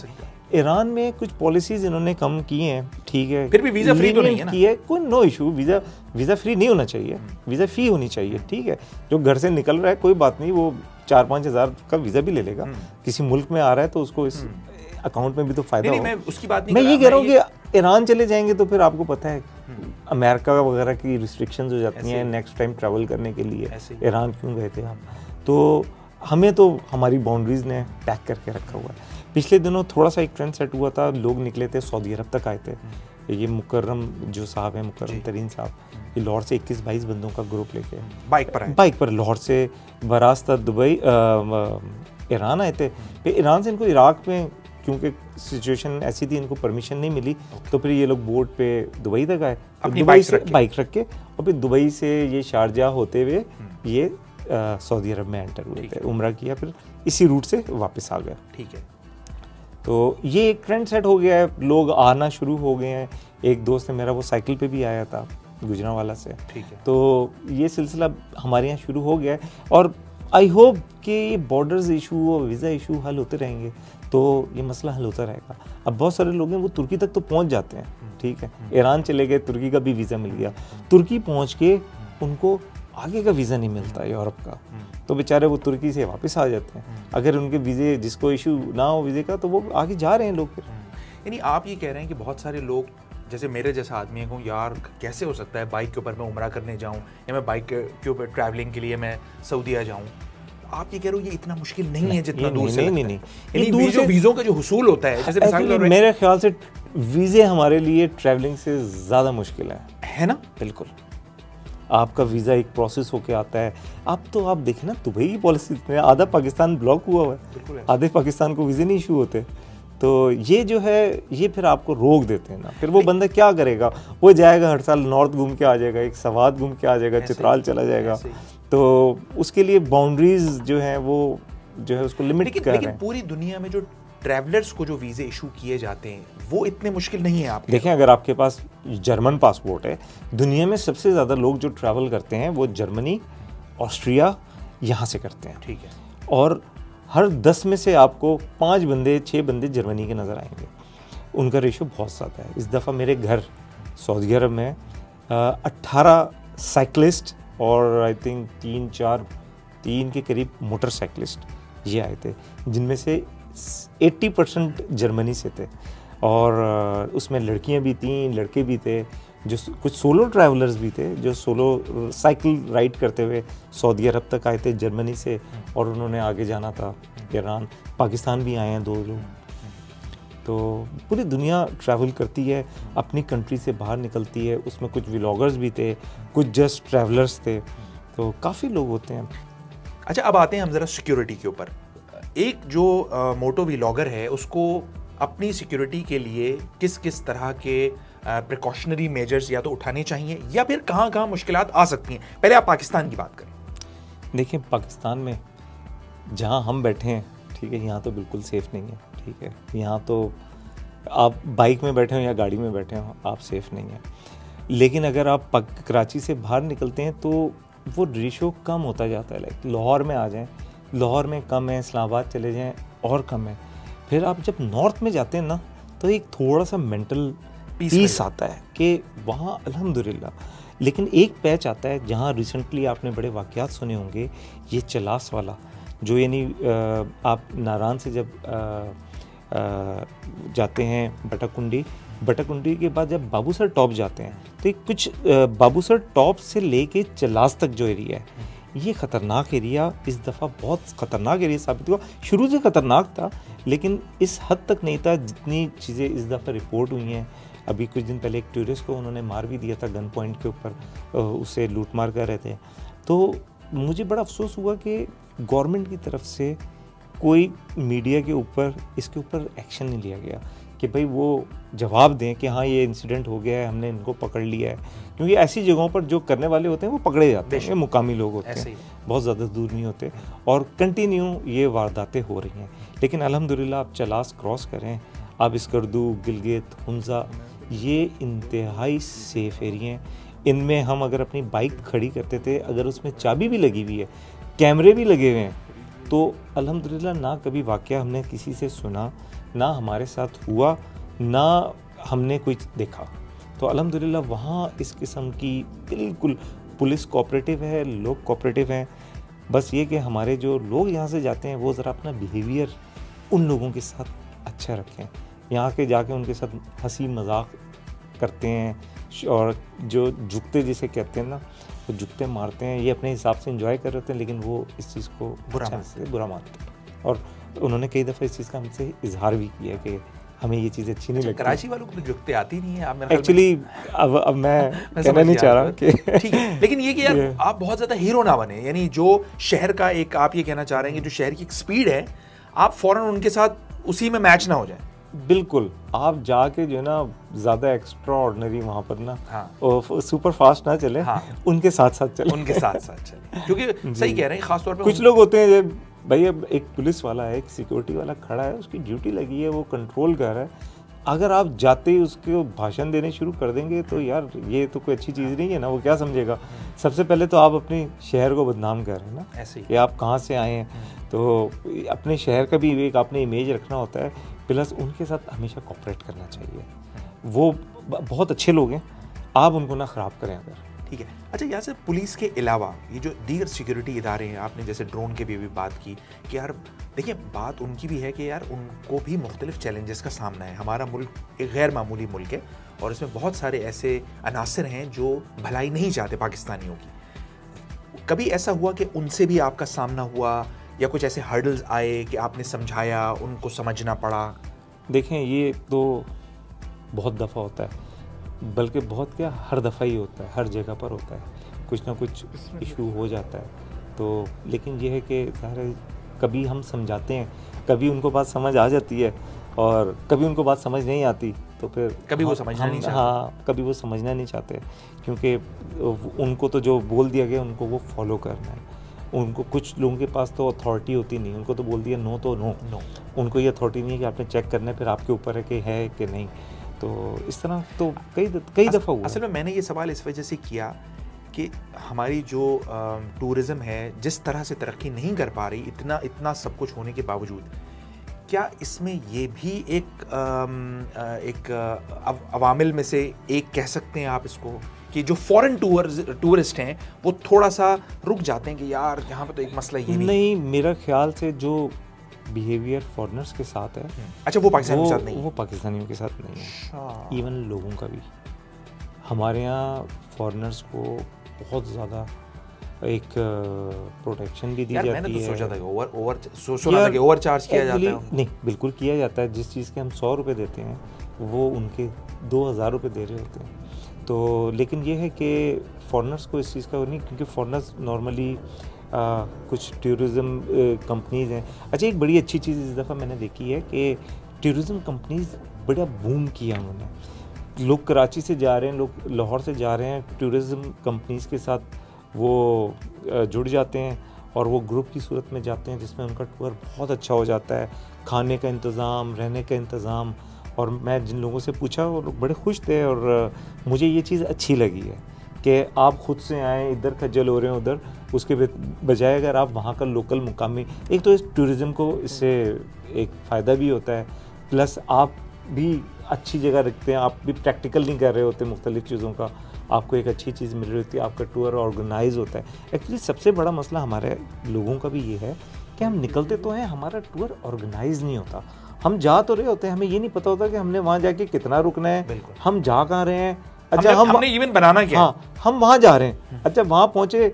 ईरान में कुछ पॉलिसीज इन्होंने कम की हैं, ठीक है, फिर भी वीज़ा फ्री तो नहीं है ना? की है, कोई नो इशू, वीज़ा फ्री नहीं होना चाहिए, वीज़ा फी होनी चाहिए, ठीक है। जो घर से निकल रहा है कोई बात नहीं, वो 4-5 हज़ार का वीज़ा भी ले लेगा। किसी मुल्क में आ रहा है तो उसको इस अकाउंट में भी तो फायदा हो। मैं उसकी बात नहीं, मैं ये कह रहा हूँ कि ईरान चले जाएंगे तो फिर आपको पता है अमेरिका वगैरह की रिस्ट्रिक्शंस हो जाती हैं नेक्स्ट टाइम ट्रैवल करने के लिए। ईरान क्यों गए थे आप? तो हमें तो हमारी बाउंड्रीज ने पैक करके रखा हुआ है। पिछले दिनों थोड़ा सा एक ट्रेंड सेट हुआ था, लोग निकले थे सऊदी अरब तक आए थे। ये मुकर्रम जो साहब हैं, मुकर्रम तरीन साहब, ये लाहौर से 21-22 बंदों का ग्रुप लेके बाइक पर लाहौर से बरास्ता दुबई ईरान आए थे। फिर ईरान से इनको इराक में क्योंकि सिचुएशन ऐसी थी, इनको परमिशन नहीं मिली, तो फिर ये लोग बोट पे दुबई तक आए, दुबई से बाइक रख के, और फिर दुबई से ये शारजा होते हुए ये सऊदी अरब में एंटर हुए थे, उम्रा किया, फिर इसी रूट से वापस आ गए। ठीक है। तो ये एक ट्रेंड सेट हो गया है, लोग आना शुरू हो गए हैं। एक दोस्त है मेरा, वो साइकिल पे भी आया था गुजरांवाला से, ठीक है। तो ये सिलसिला हमारे यहाँ शुरू हो गया है और आई होप कि ये बॉर्डर्स इशू और वीज़ा इशू हल होते रहेंगे तो ये मसला हल होता रहेगा। अब बहुत सारे लोग हैं वो तुर्की तक तो पहुँच जाते हैं, ठीक है, ईरान चले गए, तुर्की का भी वीज़ा मिल गया, तुर्की पहुँच के उनको आगे का वीज़ा नहीं मिलता यूरोप का, तो बेचारे वो तुर्की से वापस आ जाते हैं। अगर उनके वीज़े, जिसको इशू ना हो वीज़े का, तो वो आगे जा रहे हैं लोग फिर। यानी आप ये कह रहे हैं कि बहुत सारे लोग, जैसे मेरे जैसा आदमी है, कहूँ यार कैसे हो सकता है बाइक के ऊपर मैं उम्रा करने जाऊँ या मैं बाइक के ऊपर ट्रैवलिंग के लिए मैं सऊदीया जाऊँ, आप ये कह रहे हो ये इतना मुश्किल नहीं है जितना दूर से लगता है। यानी दूर से वीज़ों का जो हुसूल होता है, जैसे मेरे ख्याल से वीज़े हमारे लिए ट्रैवलिंग से ज़्यादा मुश्किल है ना? बिल्कुल। आपका वीज़ा एक प्रोसेस होके आता है। अब तो आप देखें ना, दुबई की पॉलिसी में आधा पाकिस्तान ब्लॉक हुआ हुआ है, आधे पाकिस्तान को वीज़े नहीं इशू होते, तो ये जो है ये फिर आपको रोक देते हैं ना। फिर वो बंदा क्या करेगा? वो जाएगा हर साल नॉर्थ घूम के आ जाएगा, एक सवात घूम के आ जाएगा, चित्राल चला जाएगा, तो उसके लिए बाउंड्रीज जो है वो जो है उसको लिमिट कर रहे हैं। लेकिन पूरी दुनिया में जो ट्रैवलर्स को जो वीज़े इशू किए जाते हैं वो इतने मुश्किल नहीं है। आप देखें, अगर आपके पास जर्मन पासपोर्ट है, दुनिया में सबसे ज़्यादा लोग जो ट्रैवल करते हैं वो जर्मनी, ऑस्ट्रिया, यहाँ से करते हैं, ठीक है, और हर 10 में से आपको 5 बंदे 6 बंदे जर्मनी के नज़र आएंगे। उनका रेशो बहुत ज़्यादा है। इस दफ़ा मेरे घर सऊदी अरब में 18 साइकिलिस्ट और आई थिंक 3 के करीब मोटरसाइकिलिस्ट ये आए थे, जिनमें से 80% जर्मनी से थे और उसमें लड़कियां भी थीं, लड़के भी थे, जो कुछ सोलो ट्रैवलर्स भी थे जो सोलो साइकिल राइड करते हुए सऊदी अरब तक आए थे जर्मनी से, और उन्होंने आगे जाना था ईरान, पाकिस्तान भी आए हैं 2 लोग। तो पूरी दुनिया ट्रैवल करती है, अपनी कंट्री से बाहर निकलती है, उसमें कुछ व्लॉगर्स भी थे, कुछ जस्ट ट्रैवलर्स थे, तो काफ़ी लोग होते हैं। अच्छा, अब आते हैं हम ज़रा सिक्योरिटी के ऊपर। एक जो मोटो व्लॉगर है उसको अपनी सिक्योरिटी के लिए किस किस तरह के प्रिकॉशनरी मेजर्स या तो उठाने चाहिए या फिर कहाँ कहाँ मुश्किलात आ सकती हैं? पहले आप पाकिस्तान की बात करें। देखिए, पाकिस्तान में जहाँ हम बैठे हैं, ठीक है, यहाँ तो बिल्कुल सेफ़ नहीं है, ठीक है। यहाँ तो आप बाइक में बैठे हो या गाड़ी में बैठे हो, आप सेफ़ नहीं है। लेकिन अगर आप कराची से बाहर निकलते हैं तो वो रेशो कम होता जाता है। लाइक लाहौर में आ जाएं, लाहौर में कम है, इस्लामाबाद चले जाएं और कम है। फिर आप जब नॉर्थ में जाते हैं ना, तो एक थोड़ा सा मेंटल पीस आता है कि वहाँ अल्हम्दुलिल्लाह। लेकिन एक पैच आता है जहाँ रिसेंटली आपने बड़े वाक़यात सुने होंगे, ये चलास वाला, जो यानी आप नारान से जब जाते हैं बटाकुंडी के बाद जब बाबूसर टॉप जाते हैं, तो एक कुछ बाबूसर टॉप से लेके चलास तक जो एरिया है, ये ख़तरनाक एरिया इस दफ़ा बहुत ख़तरनाक एरिया साबित हुआ। शुरू से ख़तरनाक था, लेकिन इस हद तक नहीं था जितनी चीज़ें इस दफ़ा रिपोर्ट हुई हैं। अभी कुछ दिन पहले एक टूरिस्ट को उन्होंने मार भी दिया था गन पॉइंट के ऊपर, उसे लूट मार कर रहे थे। तो मुझे बड़ा अफसोस हुआ कि गवर्नमेंट की तरफ से कोई मीडिया के ऊपर इसके ऊपर एक्शन नहीं लिया गया कि भाई वो जवाब दें कि हाँ ये इंसिडेंट हो गया है, हमने इनको पकड़ लिया है। क्योंकि ऐसी जगहों पर जो करने वाले होते हैं वो पकड़े जाते हैं, मुकामी लोग होते हैं, बहुत ज़्यादा दूर नहीं होते, और कंटिन्यू ये वारदातें हो रही हैं। लेकिन अल्हम्दुलिल्लाह आप चलास क्रॉस करें, आप स्कर्दू, गिलगित, हुंजा, ये इंतहाई सेफ एरिया हैं। इनमें हम अगर अपनी बाइक खड़ी करते थे, अगर उसमें चाबी भी लगी हुई है, कैमरे भी लगे हुए हैं, तो अल्हम्दुलिल्लाह ना कभी वाक़या हमने किसी से सुना, ना हमारे साथ हुआ, ना हमने कुछ देखा। तो अल्हम्दुलिल्लाह वहाँ इस किस्म की बिल्कुल पुलिस कोऑपरेटिव है, लोग कोऑपरेटिव हैं। बस ये कि हमारे जो लोग यहाँ से जाते हैं वो ज़रा अपना बिहेवियर उन लोगों के साथ अच्छा रखें। यहाँ के जाके उनके साथ हंसी मजाक करते हैं, और जो जुगते जिसे कहते हैं ना, वो जुगते मारते हैं, ये अपने हिसाब से एंजॉय कर रहे होते हैं, लेकिन वो इस चीज़ को बुरा मानते हैं। और उन्होंने कई दफ़ा इस चीज़ का हमसे इजहार भी किया कि हमें ये चीज़ अच्छी नहीं लगती। कराची वालों को तो जुगते आती नहीं है। आप एक्चुअली अब मैं कहना नहीं चाह रहा कि ठीक है, लेकिन ये कि यार आप बहुत ज़्यादा हीरो ना बने, यानी जो शहर का एक, आप ये कहना चाह रहे हैं कि जो शहर की एक स्पीड है, आप फ़ौरन उनके साथ उसी में मैच ना हो जाए। बिल्कुल, आप जाके जो है ना ज़्यादा एक्स्ट्रा ऑर्डिनरी वहाँ पर ना, हाँ, सुपर फास्ट ना चले, हाँ, उनके साथ चले, क्योंकि सही कह रहे हैं। खासतौर पे कुछ लोग होते हैं जब भाई अब एक पुलिस वाला है, एक सिक्योरिटी वाला खड़ा है, उसकी ड्यूटी लगी है, वो कंट्रोल कर रहा है, अगर आप जाते ही उसको भाषण देने शुरू कर देंगे तो यार ये तो कोई अच्छी चीज़ नहीं है ना, वो क्या समझेगा। सबसे पहले तो आप अपने शहर को बदनाम कर रहे हैं ना, ऐसे ही कि आप कहाँ से आए हैं, तो अपने शहर का भी एक आपने इमेज रखना होता है, प्लस उनके साथ हमेशा कोऑपरेट करना चाहिए। वो बहुत अच्छे लोग हैं, आप उनको ना ख़राब करें अगर। ठीक है। अच्छा, यहाँ से पुलिस के अलावा ये जो दीगर सिक्योरिटी इदारे हैं, आपने जैसे ड्रोन की भी बात की कि यार देखिए, बात उनकी भी है कि यार उनको भी मुख्तलिफ चैलेंजेस का सामना है। हमारा मुल्क एक गैर मामूली मुल्क है और इसमें बहुत सारे ऐसे अनासर हैं जो भलाई नहीं चाहते पाकिस्तानियों की। कभी ऐसा हुआ कि उनसे भी आपका सामना हुआ या कुछ ऐसे हर्डल्स आए कि आपने समझाया, उनको समझना पड़ा? देखें, ये तो बहुत दफ़ा होता है, बल्कि बहुत क्या हर दफ़ा ही होता है, हर जगह पर होता है, कुछ ना कुछ इशू हो जाता है। तो लेकिन ये है कि सारे कभी हम समझाते हैं, कभी उनको बात समझ आ जाती है और कभी उनको बात समझ नहीं आती, तो फिर कभी वो समझना नहीं चाहते। हाँ, कभी वो समझना नहीं चाहते, क्योंकि उनको तो जो बोल दिया गया उनको वो फॉलो करना है। उनको कुछ लोगों के पास तो अथॉरिटी होती नहीं, उनको तो बोल दिया नो तो नो, उनको ये अथॉरिटी नहीं है कि आपने चेक करना है, फिर आपके ऊपर है कि है कि नहीं। तो इस तरह तो कई दफ़ा हुआ। असल में मैंने ये सवाल इस वजह से किया कि हमारी जो टूरिज़्म है जिस तरह से तरक्की नहीं कर पा रही, इतना सब कुछ होने के बावजूद, क्या इसमें ये भी एक अवामिल में से एक कह सकते हैं आप इसको कि जो फॉरेन टूरिस्ट हैं वो थोड़ा सा रुक जाते हैं कि यार यहाँ पे तो एक मसला ये नहीं, मेरा ख्याल से जो बिहेवियर फॉरेनर्स के साथ है, अच्छा वो पाकिस्तानियों के साथ नहीं है, वो पाकिस्तानियों के साथ नहीं है, इवन लोगों का भी। हमारे यहाँ फॉरेनर्स को बहुत ज़्यादा एक प्रोटेक्शन भी दी जाती है। मैंने तो सोचा था कि ओवर चार्ज किया जाता है। नहीं, बिल्कुल किया जाता है। जिस चीज़ के हम 100 रुपये देते हैं वो उनके 2000 रुपये दे रहे होते हैं। तो लेकिन ये है कि फॉरेनर्स को इस चीज़ का नहीं, क्योंकि फॉरेनर्स नॉर्मली कुछ टूरिज़म कंपनीज़ हैं। अच्छा, एक बड़ी अच्छी चीज़ इस दफ़ा मैंने देखी है कि टूरिज़म कंपनीज़ बड़ा बूम किया उन्होंने। लोग कराची से जा रहे हैं, लोग लाहौर से जा रहे हैं, टूरिज़म कंपनीज़ के साथ वो जुड़ जाते हैं और वो ग्रुप की सूरत में जाते हैं जिसमें उनका टूर बहुत अच्छा हो जाता है। खाने का इंतज़ाम, रहने का इंतज़ाम, और मैं जिन लोगों से पूछा वो लोग बड़े खुश थे। और मुझे ये चीज़ अच्छी लगी है कि आप ख़ुद से आएँ, इधर खज्जल हो रहे हैं उधर, उसके बजाय अगर आप वहाँ का लोकल मुकामी, एक तो इस टूरिज़म को इससे एक फ़ायदा भी होता है, प्लस आप भी अच्छी जगह रखते हैं, आप भी प्रैक्टिकल नहीं कर रहे होते मुख्तलिफ़ चीज़ों का, आपको एक अच्छी चीज़ मिल रही होती है, आपका टूर ऑर्गेनाइज होता है। एक्चुअली सबसे बड़ा मसला हमारे लोगों का भी ये है कि हम निकलते तो हैं, हमारा टूर ऑर्गेनाइज नहीं होता। हम जा तो रहे होते हैं, हमें ये नहीं पता होता कि हमने वहाँ जाके कितना रुकना है, हम जा कहाँ रहे हैं। अच्छा, हमने इवन बनाना क्या, हाँ, हम वहाँ जा रहे हैं। अच्छा, वहाँ पहुँचे,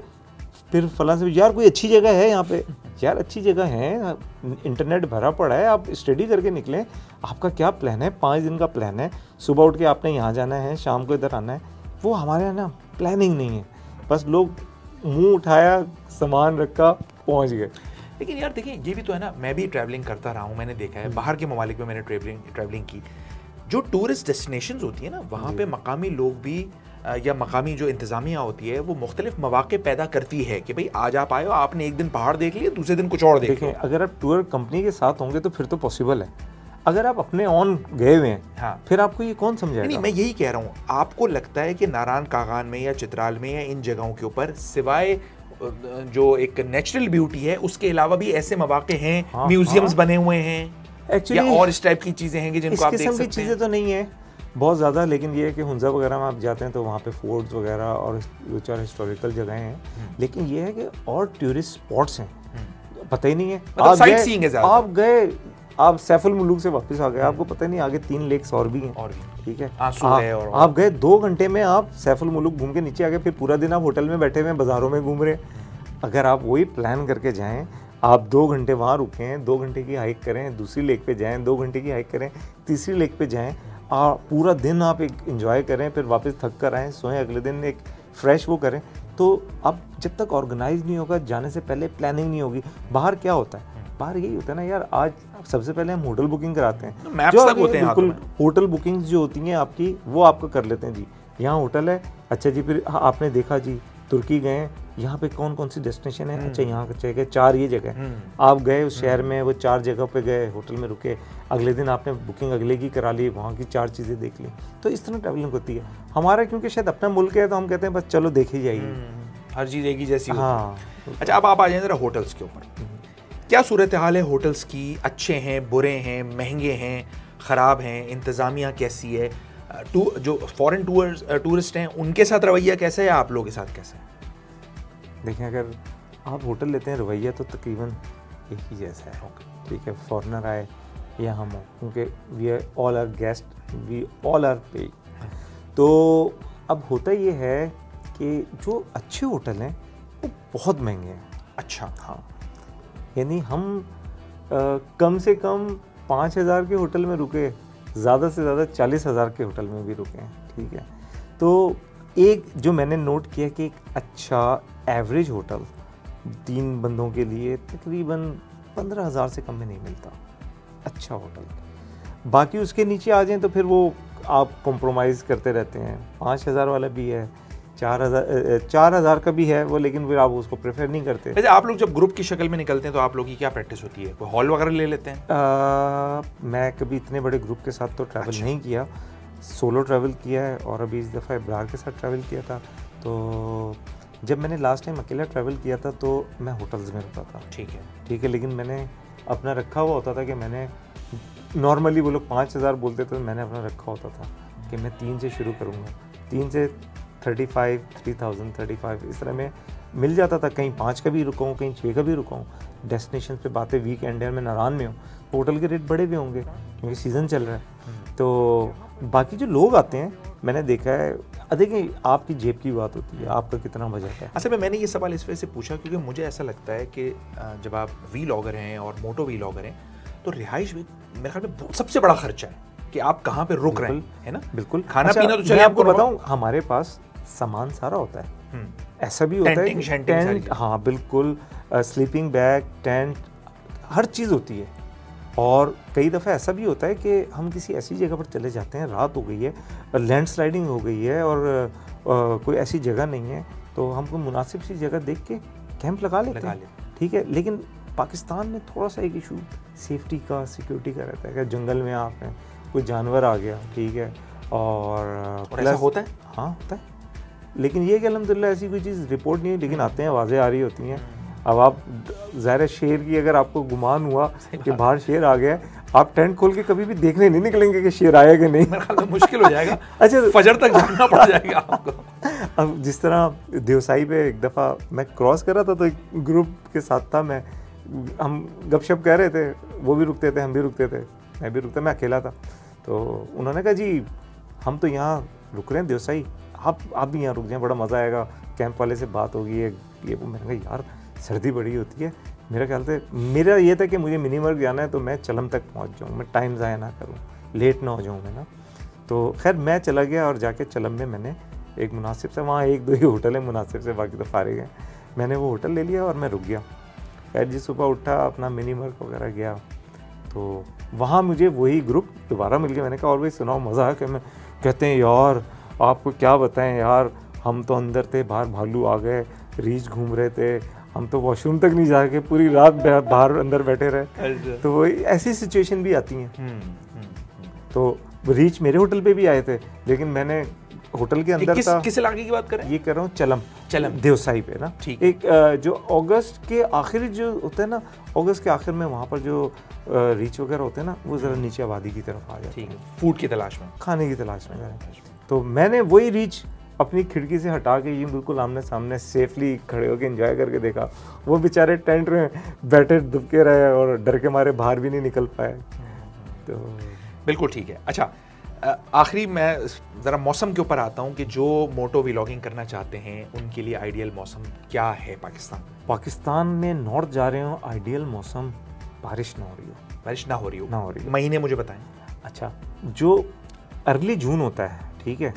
फिर फलां से यार कोई अच्छी जगह है यहाँ पे, यार अच्छी जगह है, इंटरनेट भरा पड़ा है, आप स्टडी करके निकलें, आपका क्या प्लान है, 5 दिन का प्लान है, सुबह उठ के आपने यहाँ जाना है, शाम को इधर आना है। वो हमारे यहाँ ना प्लानिंग नहीं है, बस लोग मुंह उठाया, सामान रखा, पहुँच गए। लेकिन यार देखिए, ये भी तो है ना, मैं भी ट्रैवलिंग करता रहा हूँ, मैंने देखा है बाहर के ममालिक में मैंने ट्रैवलिंग की। जो टूरिस्ट डेस्टिनेशंस होती है ना, वहाँ पे मकामी लोग भी या मकामी जो इंतज़ामिया होती है वो मुख्तलिफ मौक़े पैदा करती है कि भाई आज आप आए हो, आपने एक दिन पहाड़ देख लिया, दूसरे दिन कुछ और देख लिया। अगर आप टूर कंपनी के साथ होंगे तो फिर तो पॉसिबल है। अगर आप अपने ऑन गए हुए हैं, हाँ, फिर आपको ये कौन समझाएगा? नहीं, मैं यही कह रहा हूँ, आपको लगता है कि नारायण कागान में या चित्राल में या इन जगहों के ऊपर सिवाय जो एक नेचुरल ब्यूटी है उसके अलावा भी ऐसे मौक़े हैं, हाँ, म्यूजियम्स बने हुए हैं एक्चुअली, और इस टाइप की चीज़ें हैं कि जिनको आप देख सकते हैं? चीज़ें तो नहीं है बहुत ज़्यादा, लेकिन ये है कि हुंजा वगैरह में आप जाते हैं तो वहाँ पे फोर्ट्स वगैरह और 2-4 हिस्टोरिकल जगहें हैं, लेकिन ये है कि और टूरिस्ट स्पॉट्स हैं, पता ही नहीं है। आप गए, आप सैफुल मुलूक से वापस आ गए, आपको पता ही नहीं आगे 3 लेक्स और भी हैं, ठीक है। आप गए 2 घंटे में आप सैफुल मुलूक घूम के नीचे आ गए, फिर पूरा दिन आप होटल में बैठे हुए बाज़ारों में घूम रहे हैं। अगर आप वही प्लान करके जाएँ, आप 2 घंटे वहाँ रुकें, 2 घंटे की हाइक करें, दूसरी लेक पे जाएँ, 2 घंटे की हाइक करें, तीसरी लेक पे जाएँ, पूरा दिन आप एक एंजॉय करें, फिर वापस थक कर आएँ, सोएं, अगले दिन एक फ्रेश वो करें, तो अब जब तक ऑर्गेनाइज नहीं होगा, जाने से पहले प्लानिंग नहीं होगी। बाहर क्या होता है, बाहर यही होता है ना यार, आज सबसे पहले हम होटल बुकिंग कराते हैं, मैप्स तक होते हैं, बिल्कुल होटल बुकिंग्स जो होती हैं आपकी, वो आपको कर लेते हैं जी, यहाँ होटल है, अच्छा जी, फिर आपने देखा जी तुर्की गए, यहाँ पे कौन कौन सी डेस्टिनेशन है, अच्छा यहाँ चाहिए 4 ये जगह, आप गए उस शहर में, वो 4 जगह पे गए, होटल में रुके, अगले दिन आपने बुकिंग अगले की करा ली, वहाँ की 4 चीज़ें देख ली। तो इस तरह ट्रैवलिंग होती है। हमारा क्योंकि शायद अपना मुल्क है तो हम कहते हैं बस चलो देखी जाइए, हर चीज़ एक ही जैसी होती है। हाँ। अच्छा, अब आप आ जाए ज़रा होटल्स के ऊपर, क्या सूरत हाल है होटल्स की? अच्छे हैं, बुरे हैं, महंगे हैं, ख़राब हैं, इंतज़ामिया कैसी है? जो फॉरेन टूरिस्ट हैं उनके साथ रवैया कैसा है, आप लोगों के साथ कैसा है? देखें, अगर आप होटल लेते हैं रवैया तो तकरीबन एक ही जैसा है, ठीक है। फॉरेनर आए या हम हो, क्योंकि we are all are guest, we all are pay. तो अब होता ये है कि जो अच्छे होटल हैं वो बहुत महंगे हैं। अच्छा, हाँ, यानी हम कम से कम 5,000 के होटल में रुके, ज़्यादा से ज़्यादा 40,000 के होटल में भी रुके हैं, ठीक है। तो एक जो मैंने नोट किया कि एक अच्छा एवरेज होटल 3 बंदों के लिए तकरीबन 15,000 से कम में नहीं मिलता, अच्छा होटल। बाकी उसके नीचे आ जाएं तो फिर वो आप कॉम्प्रोमाइज़ करते रहते हैं। 5,000 वाला भी है, 4,000 का भी है वो, लेकिन फिर आप उसको प्रेफर नहीं करते। वैसे आप लोग जब ग्रुप की शक्ल में निकलते हैं तो आप लोग की क्या प्रैक्टिस होती है? कोई हॉल वगैरह ले लेते हैं? मैं कभी इतने बड़े ग्रुप के साथ तो ट्रैवल नहीं किया, सोलो ट्रैवल किया है, और अभी इस दफ़ा इब्रार के साथ ट्रैवल किया था। तो जब मैंने लास्ट टाइम अकेला ट्रैवल किया था तो मैं होटल्स में रुका था। ठीक है, लेकिन मैंने अपना रखा हुआ होता था कि मैंने नॉर्मली वो लोग 5,000 बोलते थे, तो मैंने अपना रखा होता था कि मैं 3 से शुरू करूँगा, 3 से 35, 3,000, 35 इस तरह में मिल जाता था। कहीं 5 का भी रुका हूँ, कहीं 6 का भी रुका हूँ। डेस्टिनेशन पे बातें वीकेंड है, मैं नारायण में हूँ, होटल के रेट बढ़े हुए होंगे क्योंकि सीज़न चल रहा है। तो बाकी जो लोग आते हैं मैंने देखा है, देखिए आपकी जेब की बात होती है, आपका कितना बजट है। असल में मैंने ये सवाल इस वजह से पूछा क्योंकि मुझे ऐसा लगता है कि जब आप वीलॉगर हैं और मोटो वीलॉगर हैं तो रिहाइश भी मेरे ख्याल में सबसे बड़ा खर्चा है कि आप कहाँ पे रुक रहे हैं, है ना? बिल्कुल। खाना पीना तो चलिए आपको बताऊं, हमारे पास सामान सारा होता है। ऐसा भी होता है कि टेंट, हाँ बिल्कुल, स्लीपिंग बैग, टेंट, हर चीज़ होती है। और कई दफ़ा ऐसा भी होता है कि हम किसी ऐसी जगह पर चले जाते हैं, रात हो गई है, लैंडस्लाइडिंग हो गई है और कोई ऐसी जगह नहीं है, तो हमको मुनासिब सी जगह देख के कैंप लगा लेते हैं। ठीक है, लेकिन पाकिस्तान में थोड़ा सा एक इशू सेफ्टी का, सिक्योरिटी का रहता है कि जंगल में आप हैं, कोई जानवर आ गया, ठीक है, और ऐसा होता है? हाँ होता है, लेकिन ये कि अल्हम्दुलिल्लाह ऐसी कोई चीज़ रिपोर्ट नहीं है, लेकिन आते हैं, आवाज़ें आ रही होती हैं। अब आप ज़ाहिर शेर की अगर आपको गुमान हुआ कि बाहर शेर आ गया, आप टेंट खोल के कभी भी देखने नहीं निकलेंगे कि शेर आया कि नहीं। मेरे ख्याल में मुश्किल हो जाएगा। अच्छा, फजर तक जाना पड़ जाएगा आपको। अब जिस तरह देवसाई पे एक दफ़ा मैं क्रॉस कर रहा था तो एक ग्रुप के साथ था, मैं हम गपशप कह रहे थे, वो भी रुकते थे, हम भी रुकते थे, मैं भी रुकता, मैं अकेला था। तो उन्होंने कहा जी हम तो यहाँ रुक रहे हैं देवसाई, आप भी यहाँ रुक जाएं, बड़ा मज़ा आएगा, कैंप वाले से बात होगी, ये वो। मैंने कहा यार सर्दी बड़ी होती है, मेरा ख्याल से मेरा ये था कि मुझे मिनीमर्ग जाना है तो मैं चलम तक पहुँच जाऊँ, मैं टाइम ज़ाया ना करूँ, लेट ना हो जाऊँ मैं ना। तो खैर मैं चला गया और जाके चलम में मैंने एक मुनासिब से, वहाँ 1-2 ही होटल है मुनासिब से, बाकी तो फारिग हैं, मैंने वो होटल ले लिया और मैं रुक गया। खैर जी सुबह उठा, अपना मिनीमर्ग वगैरह गया, तो वहाँ मुझे वही ग्रुप दोबारा मिल गया। मैंने कहा और भाई सुनाओ, मज़ा है? कि मैं कहते हैं यार आपको क्या बताएं यार, हम तो अंदर थे, बाहर भालू आ गए, रीछ घूम रहे थे, हम तो वॉशरूम तक नहीं जाके पूरी रात बाहर अंदर बैठे रहे। तो वो ऐसी सिचुएशन भी आती हैं। तो रीछ मेरे होटल पे भी आए थे, लेकिन मैंने होटल के अंदर था। किस इलाके की बात कर रहे हैं? ये कर रहा हूँ चलम देवसाई पे ना। ठीक। एक जो अगस्त के आखिरी जो होता है ना, अगस्त के आखिर में वहाँ पर जो रीच वगैरह होते हैं ना, वो ज़रा नीचे आबादी की तरफ आ जाते हैं, फूड की तलाश में, खाने की तलाश में। तो मैंने वही रीच अपनी खिड़की से हटा के ये बिल्कुल आमने सामने सेफली खड़े होकर एंजॉय करके देखा। वो बेचारे टेंट में बैठे दुबके रहे और डर के मारे बाहर भी नहीं निकल पाए। तो बिल्कुल ठीक है। अच्छा, आखिरी मैं ज़रा मौसम के ऊपर आता हूँ कि जो मोटो व्लॉगिंग करना चाहते हैं उनके लिए आइडियल मौसम क्या है पाकिस्तान में? नॉर्थ जा रहे हो, आइडियल मौसम बारिश ना हो रही हो। बारिश ना हो रही हो। महीने मुझे बताएं। अच्छा, जो अर्ली जून होता है, ठीक है,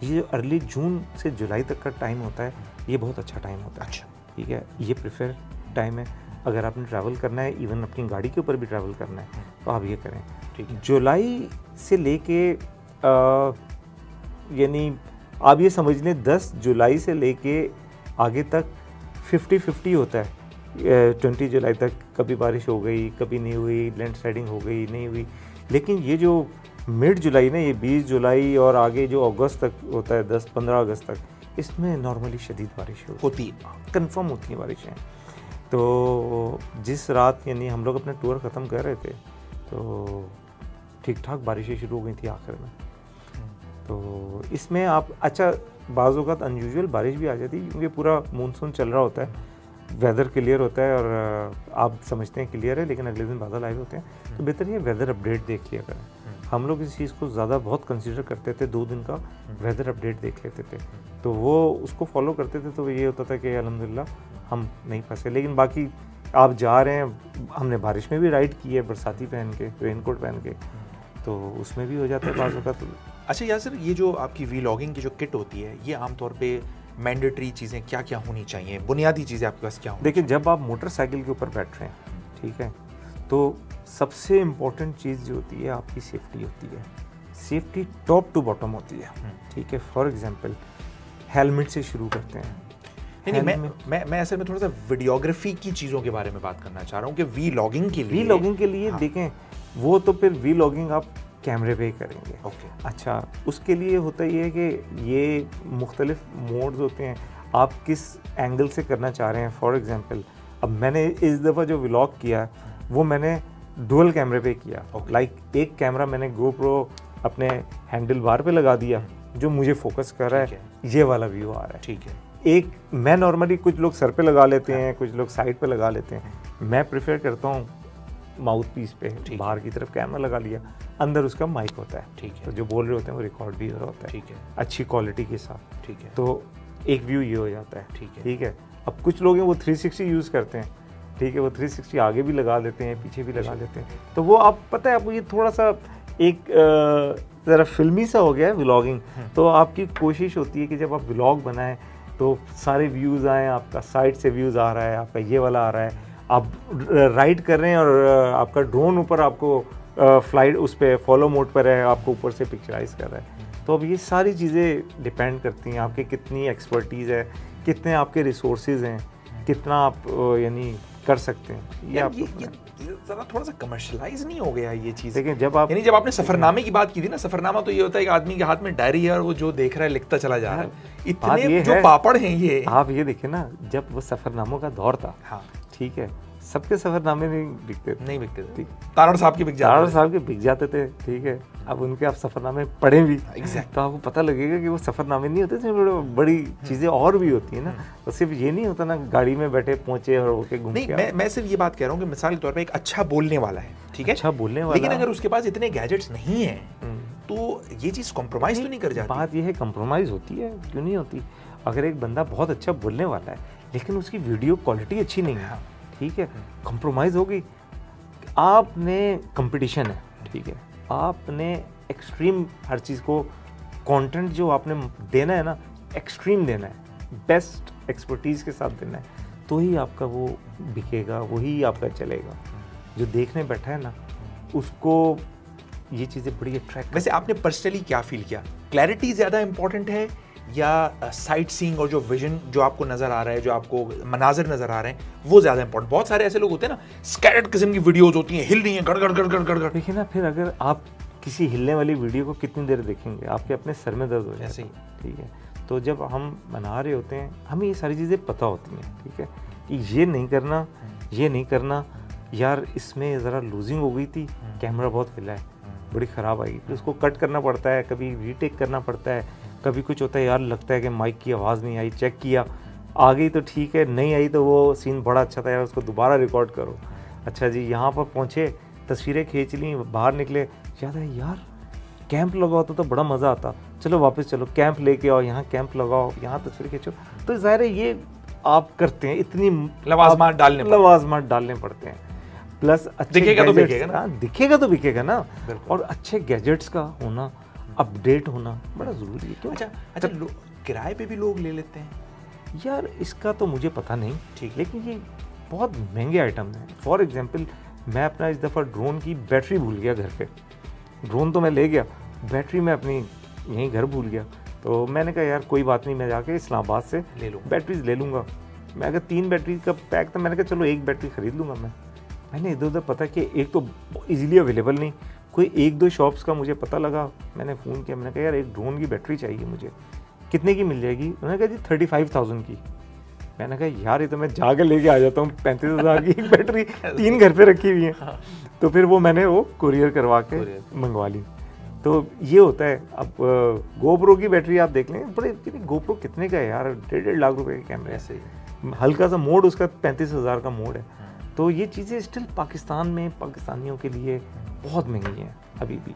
ये अर्ली जून से जुलाई तक का टाइम होता है, ये बहुत अच्छा टाइम होता है। अच्छा, ठीक है, ये प्रेफर टाइम है। अगर आपने ट्रैवल करना है, इवन अपनी गाड़ी के ऊपर भी ट्रैवल करना है, तो आप ये करें। ठीक है। जुलाई से लेके यानी आप ये समझ लें 10 जुलाई से लेके आगे तक 50-50 होता है। 20 जुलाई तक कभी बारिश हो गई, कभी नहीं हुई, लैंडस्लाइडिंग हो गई, नहीं हुई। लेकिन ये जो मिड जुलाई ना, ये 20 जुलाई और आगे जो अगस्त तक होता है, 10-15 अगस्त तक, इसमें नॉर्मली शदीद बारिश होती है, कन्फर्म होती है बारिशें। तो जिस रात यानी हम लोग अपना टूर ख़त्म कर रहे थे तो ठीक ठाक बारिशें शुरू हो गई थी आखिर में। तो इसमें आप अच्छा बाज़ औक़ात अनयूजुअल बारिश भी आ जाती है क्योंकि पूरा मानसून चल रहा होता है, वेदर क्लियर होता है और आप समझते हैं क्लियर है, लेकिन अगले दिन बादल आए होते हैं। तो बेहतर ये वेदर अपडेट देख लिया करें। हम लोग इस चीज़ को ज़्यादा बहुत कंसीडर करते थे, 2 दिन का वेदर अपडेट देख लेते थे, तो वो उसको फॉलो करते थे। तो ये होता था कि अल्हम्दुलिल्लाह हम नहीं फंसे। लेकिन बाकी आप जा रहे हैं, हमने बारिश में भी राइड की है, बरसाती पहन के, रेनकोट पहन के, तो उसमें भी हो जाता है बाज़ औक़ात। अच्छा यासिर, ये जो आपकी व्लॉगिंग की जो किट होती है, ये आमतौर पे मैंडेटरी चीज़ें क्या क्या होनी चाहिए, बुनियादी चीज़ें आपके पास क्या होनी? देखिए, जब आप मोटरसाइकिल के ऊपर बैठ रहे हैं, ठीक है, तो सबसे इम्पोर्टेंट चीज़ जो होती है आपकी सेफ्टी होती है। सेफ्टी टॉप टू बॉटम होती है, ठीक है। फॉर एग्जांपल हेलमेट से शुरू करते हैं। नहीं, मैं असल में थोड़ा सा वीडियोग्राफी की चीज़ों के बारे में बात करना चाह रहा हूँ कि व्लॉगिंग के लिए हाँ। देखें, वो तो फिर व्लॉगिंग आप कैमरे पे ही करेंगे। ओके। अच्छा, उसके लिए होता ये है कि ये मुख्तलिफ मोड्स होते हैं। आप किस एंगल से करना चाह रहे हैं। फॉर एग्जांपल अब मैंने इस दफ़ा जो व्लॉग किया वो मैंने डुअल कैमरे पे किया। लाइक एक कैमरा मैंने गोप्रो अपने हैंडल बार पे लगा दिया जो मुझे फोकस कर रहा है, ये वाला व्यू आ रहा है। ठीक है। एक मैं नॉर्मली कुछ लोग सर पे लगा लेते हैं, कुछ लोग साइड पे लगा लेते हैं, मैं प्रेफर करता हूँ माउथ पीस पे बाहर की तरफ कैमरा लगा लिया, अंदर उसका माइक होता है। ठीक है। तो जो बोल रहे होते हैं वो रिकॉर्ड भी हो रहा होता है। ठीक है। अच्छी क्वालिटी के साथ। ठीक है। तो एक व्यू ये हो जाता है। ठीक है। ठीक है। अब कुछ लोग हैं वो 360 यूज़ करते हैं। ठीक है, वो 360 आगे भी लगा लेते हैं, पीछे भी लगा लेते हैं। तो वो आप पता है आपको ये थोड़ा सा एक ज़रा फिल्मी सा हो गया है व्लॉगिंग। तो आपकी कोशिश होती है कि जब आप व्लॉग बनाएं तो सारे व्यूज़ आएँ, आपका साइड से व्यूज़ आ रहा है, आपका ये वाला आ रहा है, आप राइड कर रहे हैं और आपका ड्रोन ऊपर आपको फ्लाइट उस पर फॉलो मोड पर है, आपको ऊपर से पिक्चराइज कर रहा है। तो अब ये सारी चीज़ें डिपेंड करती हैं आपके कितनी एक्सपर्टीज़ है, कितने आपके रिसोर्सेज हैं, कितना आप यानी कर सकते हैं। ये ज़रा थोड़ा सा कमर्शलाइज नहीं हो गया ये चीज़? लेकिन जब आपने सफ़रनामे की बात की थी ना, सफ़रनामा तो ये होता है कि आदमी के हाथ में डायरी है और वो जो देख रहा है लिखता चला जा रहा है। इतने जो पापड़ हैं ये, आप ये देखिए ना, जब वो सफ़रनामों का दौर था, हाँ ठीक है, सबके सफ़रनामे नहीं बिकते थे। तारड़ साहब के बिक जाते थे। ठीक है, अब उनके आप सफ़रनामे पढ़ें भी तो आपको पता लगेगा कि वो सफ़रनामे नहीं होते थे, बड़ी चीज़ें और भी होती है ना। तो सिर्फ ये नहीं होता ना गाड़ी में बैठे पहुंचे और होके घूम के। मैं सिर्फ ये बात कह रहा हूँ कि मिसाल के तौर पर एक अच्छा बोलने वाला है, ठीक है, अच्छा बोलने वाला, लेकिन अगर उसके पास इतने गैजेट्स नहीं है तो ये चीज़ कॉम्प्रोमाइज़ तो नहीं कर जाती? बात ये है कॉम्प्रोमाइज़ होती है, क्यों नहीं होती। अगर एक बंदा बहुत अच्छा बोलने वाला है लेकिन उसकी वीडियो क्वालिटी अच्छी नहीं है, ठीक है, कॉम्प्रोमाइज़ होगी। आपने कंपटीशन है, ठीक है, आपने एक्सट्रीम हर चीज़ को कंटेंट जो आपने देना है ना, एक्सट्रीम देना है, बेस्ट एक्सपर्टीज़ के साथ देना है, तो ही आपका वो बिकेगा, वही आपका चलेगा। जो देखने बैठा है ना उसको ये चीज़ें बड़ी अट्रैक्ट। वैसे आपने पर्सनली क्या फील किया, क्लैरिटी ज़्यादा इंपॉर्टेंट है या साइट सीइंग और जो विजन जो आपको नज़र आ रहा है, जो आपको मनाजिर नज़र आ रहे हैं, वो ज़्यादा इंपॉर्टेंट? बहुत सारे ऐसे लोग होते हैं ना, स्कैटर्ड किस्म की वीडियोज़ होती हैं, हिल रही हैं गड़ गड़ गड़ गड़ गड़ गड़। देखिए ना, फिर अगर आप किसी हिलने वाली वीडियो को कितनी देर देखेंगे, आपके अपने सर में दर्द हो जाता है। ठीक है, तो जब हम बना रहे होते हैं हमें ये सारी चीज़ें पता होती हैं, ठीक है, कि ये नहीं करना, ये नहीं करना, यार इसमें ज़रा लूजिंग हो गई थी, कैमरा बहुत हिला है, बड़ी ख़राब आएगी, फिर उसको कट करना पड़ता है, कभी रीटेक करना पड़ता है, कभी कुछ होता है यार लगता है कि माइक की आवाज़ नहीं आई, चेक किया, आ गई तो ठीक है, नहीं आई तो वो सीन बड़ा अच्छा था यार, उसको दोबारा रिकॉर्ड करो। अच्छा जी, यहाँ पर पहुँचे, तस्वीरें खींच ली, बाहर निकले, याद है यार कैंप लगा होता तो बड़ा मज़ा आता, चलो वापस चलो कैंप लेके आओ, यहाँ कैंप लगाओ, यहाँ तस्वीर खींचो। तो ज़ाहिर है ये आप करते हैं, इतनी लवाजमात डालने पड़ते हैं, प्लस अच्छे दिखेगा तो बिकेगा ना, दिखेगा तो बिकेगा ना, और अच्छे गैजेट्स का होना, अपडेट होना बड़ा ज़रूरी है। क्यों? अच्छा किराए पे भी लोग ले लेते हैं यार, इसका तो मुझे पता नहीं, ठीक, लेकिन ये बहुत महंगे आइटम हैं। फॉर एग्जांपल मैं अपना इस दफ़ा ड्रोन की बैटरी भूल गया घर पे, ड्रोन तो मैं ले गया, बैटरी मैं अपनी यहीं घर भूल गया। तो मैंने कहा यार कोई बात नहीं, मैं जाके इस्लामाबाद से ले लूँ, बैटरीज ले लूँगा। मैं अगर 3 बैटरी का पैक था, मैंने कहा चलो 1 बैटरी ख़रीद लूँगा। मैंने इधर उधर पता कि एक तो ईजिली अवेलेबल नहीं, कोई 1-2 शॉप्स का मुझे पता लगा, मैंने फ़ोन किया, मैंने कहा यार एक ड्रोन की बैटरी चाहिए मुझे, कितने की मिल जाएगी? उन्होंने कहा जी 35,000 की। मैंने कहा यार ये तो मैं जाकर लेके आ जाता हूँ, 35,000 की एक बैटरी 3 घर पे रखी हुई है। तो फिर वो मैंने वो कुरियर करवा के मंगवा ली। तो ये होता है। अब गोप्रो की बैटरी आप देख लें, बड़े गोप्रो कितने का है यार, 1.5 लाख रुपए के कैमरे से, हल्का सा मोड उसका 35,000 का मोड है। तो ये चीज़ें स्टिल पाकिस्तान में पाकिस्तानियों के लिए बहुत महंगी हैं अभी भी।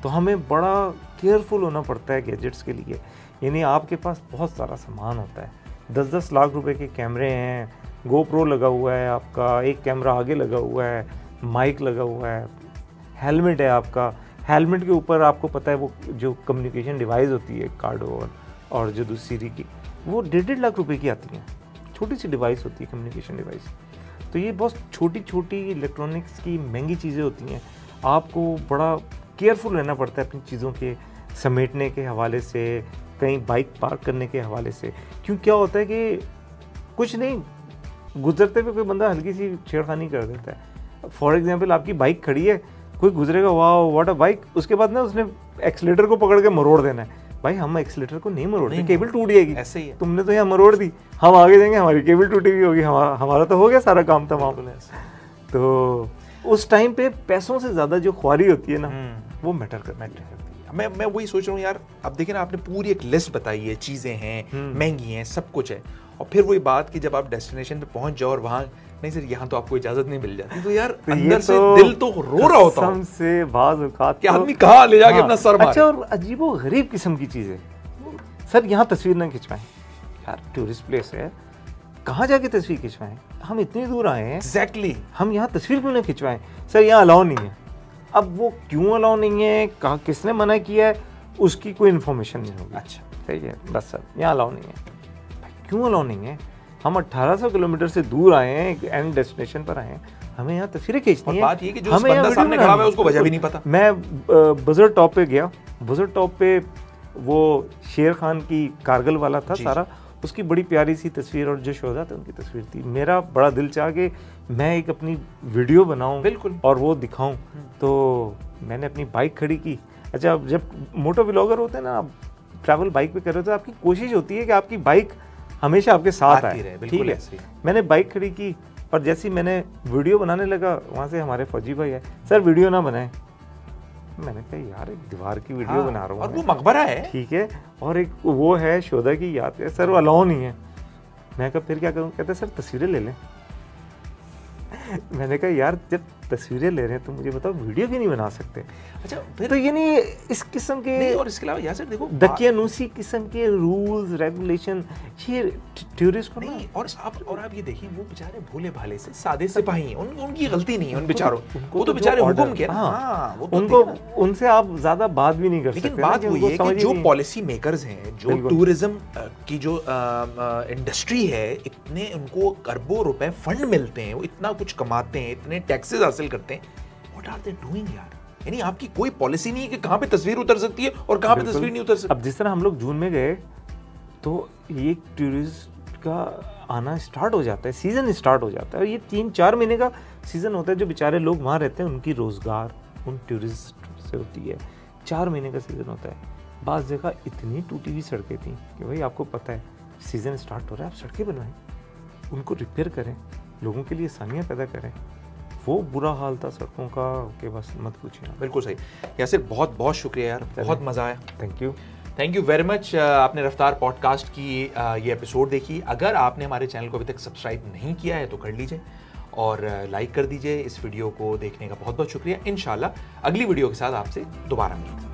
तो हमें बड़ा केयरफुल होना पड़ता है गैजेट्स के लिए। यानी आपके पास बहुत सारा सामान होता है, 10-10 लाख रुपए के कैमरे हैं, गोप्रो लगा हुआ है आपका, एक कैमरा आगे लगा हुआ है, माइक लगा हुआ है, हेलमेट है आपका, हेलमेट के ऊपर आपको पता है वो जो कम्युनिकेशन डिवाइस होती है कार्डो और जो दूसरी की, वो 1.5 लाख रुपए की आती हैं, छोटी सी डिवाइस होती है कम्युनिकेशन डिवाइस। तो ये बहुत छोटी छोटी इलेक्ट्रॉनिक्स की महंगी चीज़ें होती हैं, आपको बड़ा केयरफुल रहना पड़ता है अपनी चीज़ों के समेटने के हवाले से, कहीं बाइक पार्क करने के हवाले से। क्यों क्या होता है कि कुछ नहीं, गुजरते हुए कोई बंदा हल्की सी छेड़खानी कर देता है। फॉर एग्जांपल आपकी बाइक खड़ी है, कोई गुजरेगा, वाह व्हाट अ बाइक, उसके बाद ना उसने एक्सीलेटर को पकड़ के मरोड़ देना है, भाई हम एक्सीलेटर को नहीं मरोड़ते, केबल टूट जाएगी, ऐसे ही है। तुमने तो यहाँ मरोड़ दी, हम आगे जाएंगे, हमारी केबल टूटी हुई होगी, हमारा तो हो गया सारा काम तमाम। तो उस टाइम पे पैसों से ज़्यादा जो ख्वारी होती है ना, वो मैटर करती है। मैं वही सोच रहा हूँ यार, अब देखिए ना, आपने पूरी एक लिस्ट बताई है, चीज़ें हैं, महंगी हैं, सब कुछ है, और फिर वही बात कि जब आप डेस्टिनेशन पे पहुंच जाओ और वहाँ नहीं सर यहाँ तो आपको इजाजत नहीं मिल जाती, तो यार तो अंदर से दिल तो रो रहा होता है से बाज़ औक़ात कि आदमी कहाँ ले जाके अपना सर मारे। अच्छा, और अजीबो गरीब किस्म की चीज़ है सर, यहाँ तस्वीर ना खिंचवाएं यार, टूरिस्ट प्लेस है, कहाँ जाके तस्वीर खिंचवाएं, हम इतनी दूर आए हैं, एग्जैक्टली, हम यहाँ तस्वीर क्यों ना खिंचवाएं? सर यहाँ अलाउ नहीं है। अब वो क्यों अलाउ नहीं है, कहाँ किसने मना किया है, उसकी कोई इन्फॉर्मेशन नहीं होगी। अच्छा सही है, बस सर यहाँ अलाउ नहीं है। क्यों अलाउ नहीं है? हम 1800 किलोमीटर से दूर आए हैं, एक एंड डेस्टिनेशन पर आए हैं, हमें यहाँ तस्वीरें खींचनी है। बात ये कि जो बंदा सामने खड़ा है उसको वजह भी नहीं पता। मैं बजर टॉप पे गया, बजर टॉप पे वो शेर खान की कारगिल वाला था सारा, उसकी बड़ी प्यारी सी तस्वीर और जो शोधा थे उनकी तस्वीर थी। मेरा बड़ा दिल चाहा कि मैं एक अपनी वीडियो बनाऊं बिल्कुल और वो दिखाऊं, तो मैंने अपनी बाइक खड़ी की। अच्छा, जब मोटो व्लॉगर होते हैं ना, आप ट्रैवल बाइक पे कर रहे हो तो आपकी कोशिश होती है कि आपकी बाइक हमेशा आपके साथ आए, ठीक है। मैंने बाइक खड़ी की और जैसे ही मैंने वीडियो बनाने लगा, वहाँ से हमारे फौजी भाई आए, सर वीडियो ना बनाए। मैंने कहा यार एक दीवार की वीडियो बना रहा हूँ और वो मकबरा है, ठीक है, और एक वो है शोधा की याद है, सर वो अलाउ नहीं है। मैं कहा फिर क्या करूँ? कहते सर तस्वीरें ले लें। मैंने कहा यार जब तस्वीरें ले रहे हैं तो मुझे बताओ वीडियो क्यों नहीं बना सकते? अच्छा, फिर तो ये नहीं इस किस्म के नहीं, और इसके अलावा यार सर देखो दकियानूसी किस्म के रूल्स रेगुलेशन ये टूरिस्ट को नहीं, और आप ये देखिए वो बेचारे भोले भाले से सादे सिपाही हैं, उनकी गलती नहीं है उन बेचारों, वो तो बेचारे हुक्म के, हाँ वो उनको उनसे आप ज्यादा बात भी नहीं कर सकते। लेकिन बात वही है कि जो पॉलिसी मेकर्स हैं, जो टूरिज्म की जो इंडस्ट्री है, इतने उनको अरबों रुपए फंड मिलते हैं, वो इतना कुछ कमाते हैं, इतने टैक्सेस हासिल करते हैं, व्हाट आर दे डूइंग यार? यानी आपकी कोई पॉलिसी नहीं है कि कहां पे तस्वीर उतर सकती है और कहां पे तस्वीर नहीं उतर सकती। अब जिस तरह हम लोग जून में गए तो ये टूरिस्ट का आना स्टार्ट हो जाता है, सीजन स्टार्ट हो जाता है, और ये 3-4 महीने का सीजन होता है। जो बेचारे लोग वहाँ रहते हैं उनकी रोजगार उन टूरिस्ट से होती है। 4 महीने का सीजन होता है। बाज़ जगह इतनी टूटी हुई सड़कें थी कि भाई आपको पता है सीजन स्टार्ट हो रहा है, आप सड़कें बनवाएं, उनको रिपेयर करें, लोगों के लिए आसानियाँ पैदा करें। वो बुरा हाल था सड़कों का कि बस मत पूछिए। बिल्कुल सही यासिर, बहुत बहुत शुक्रिया यार, बहुत मज़ा आया। Thank you very much. आपने रफ्तार पॉडकास्ट की ये एपिसोड देखी। अगर आपने हमारे चैनल को अभी तक सब्सक्राइब नहीं किया है तो कर लीजिए और लाइक कर दीजिए। इस वीडियो को देखने का बहुत बहुत शुक्रिया। इंशाल्लाह अगली वीडियो के साथ आपसे दोबारा मिलेंगे।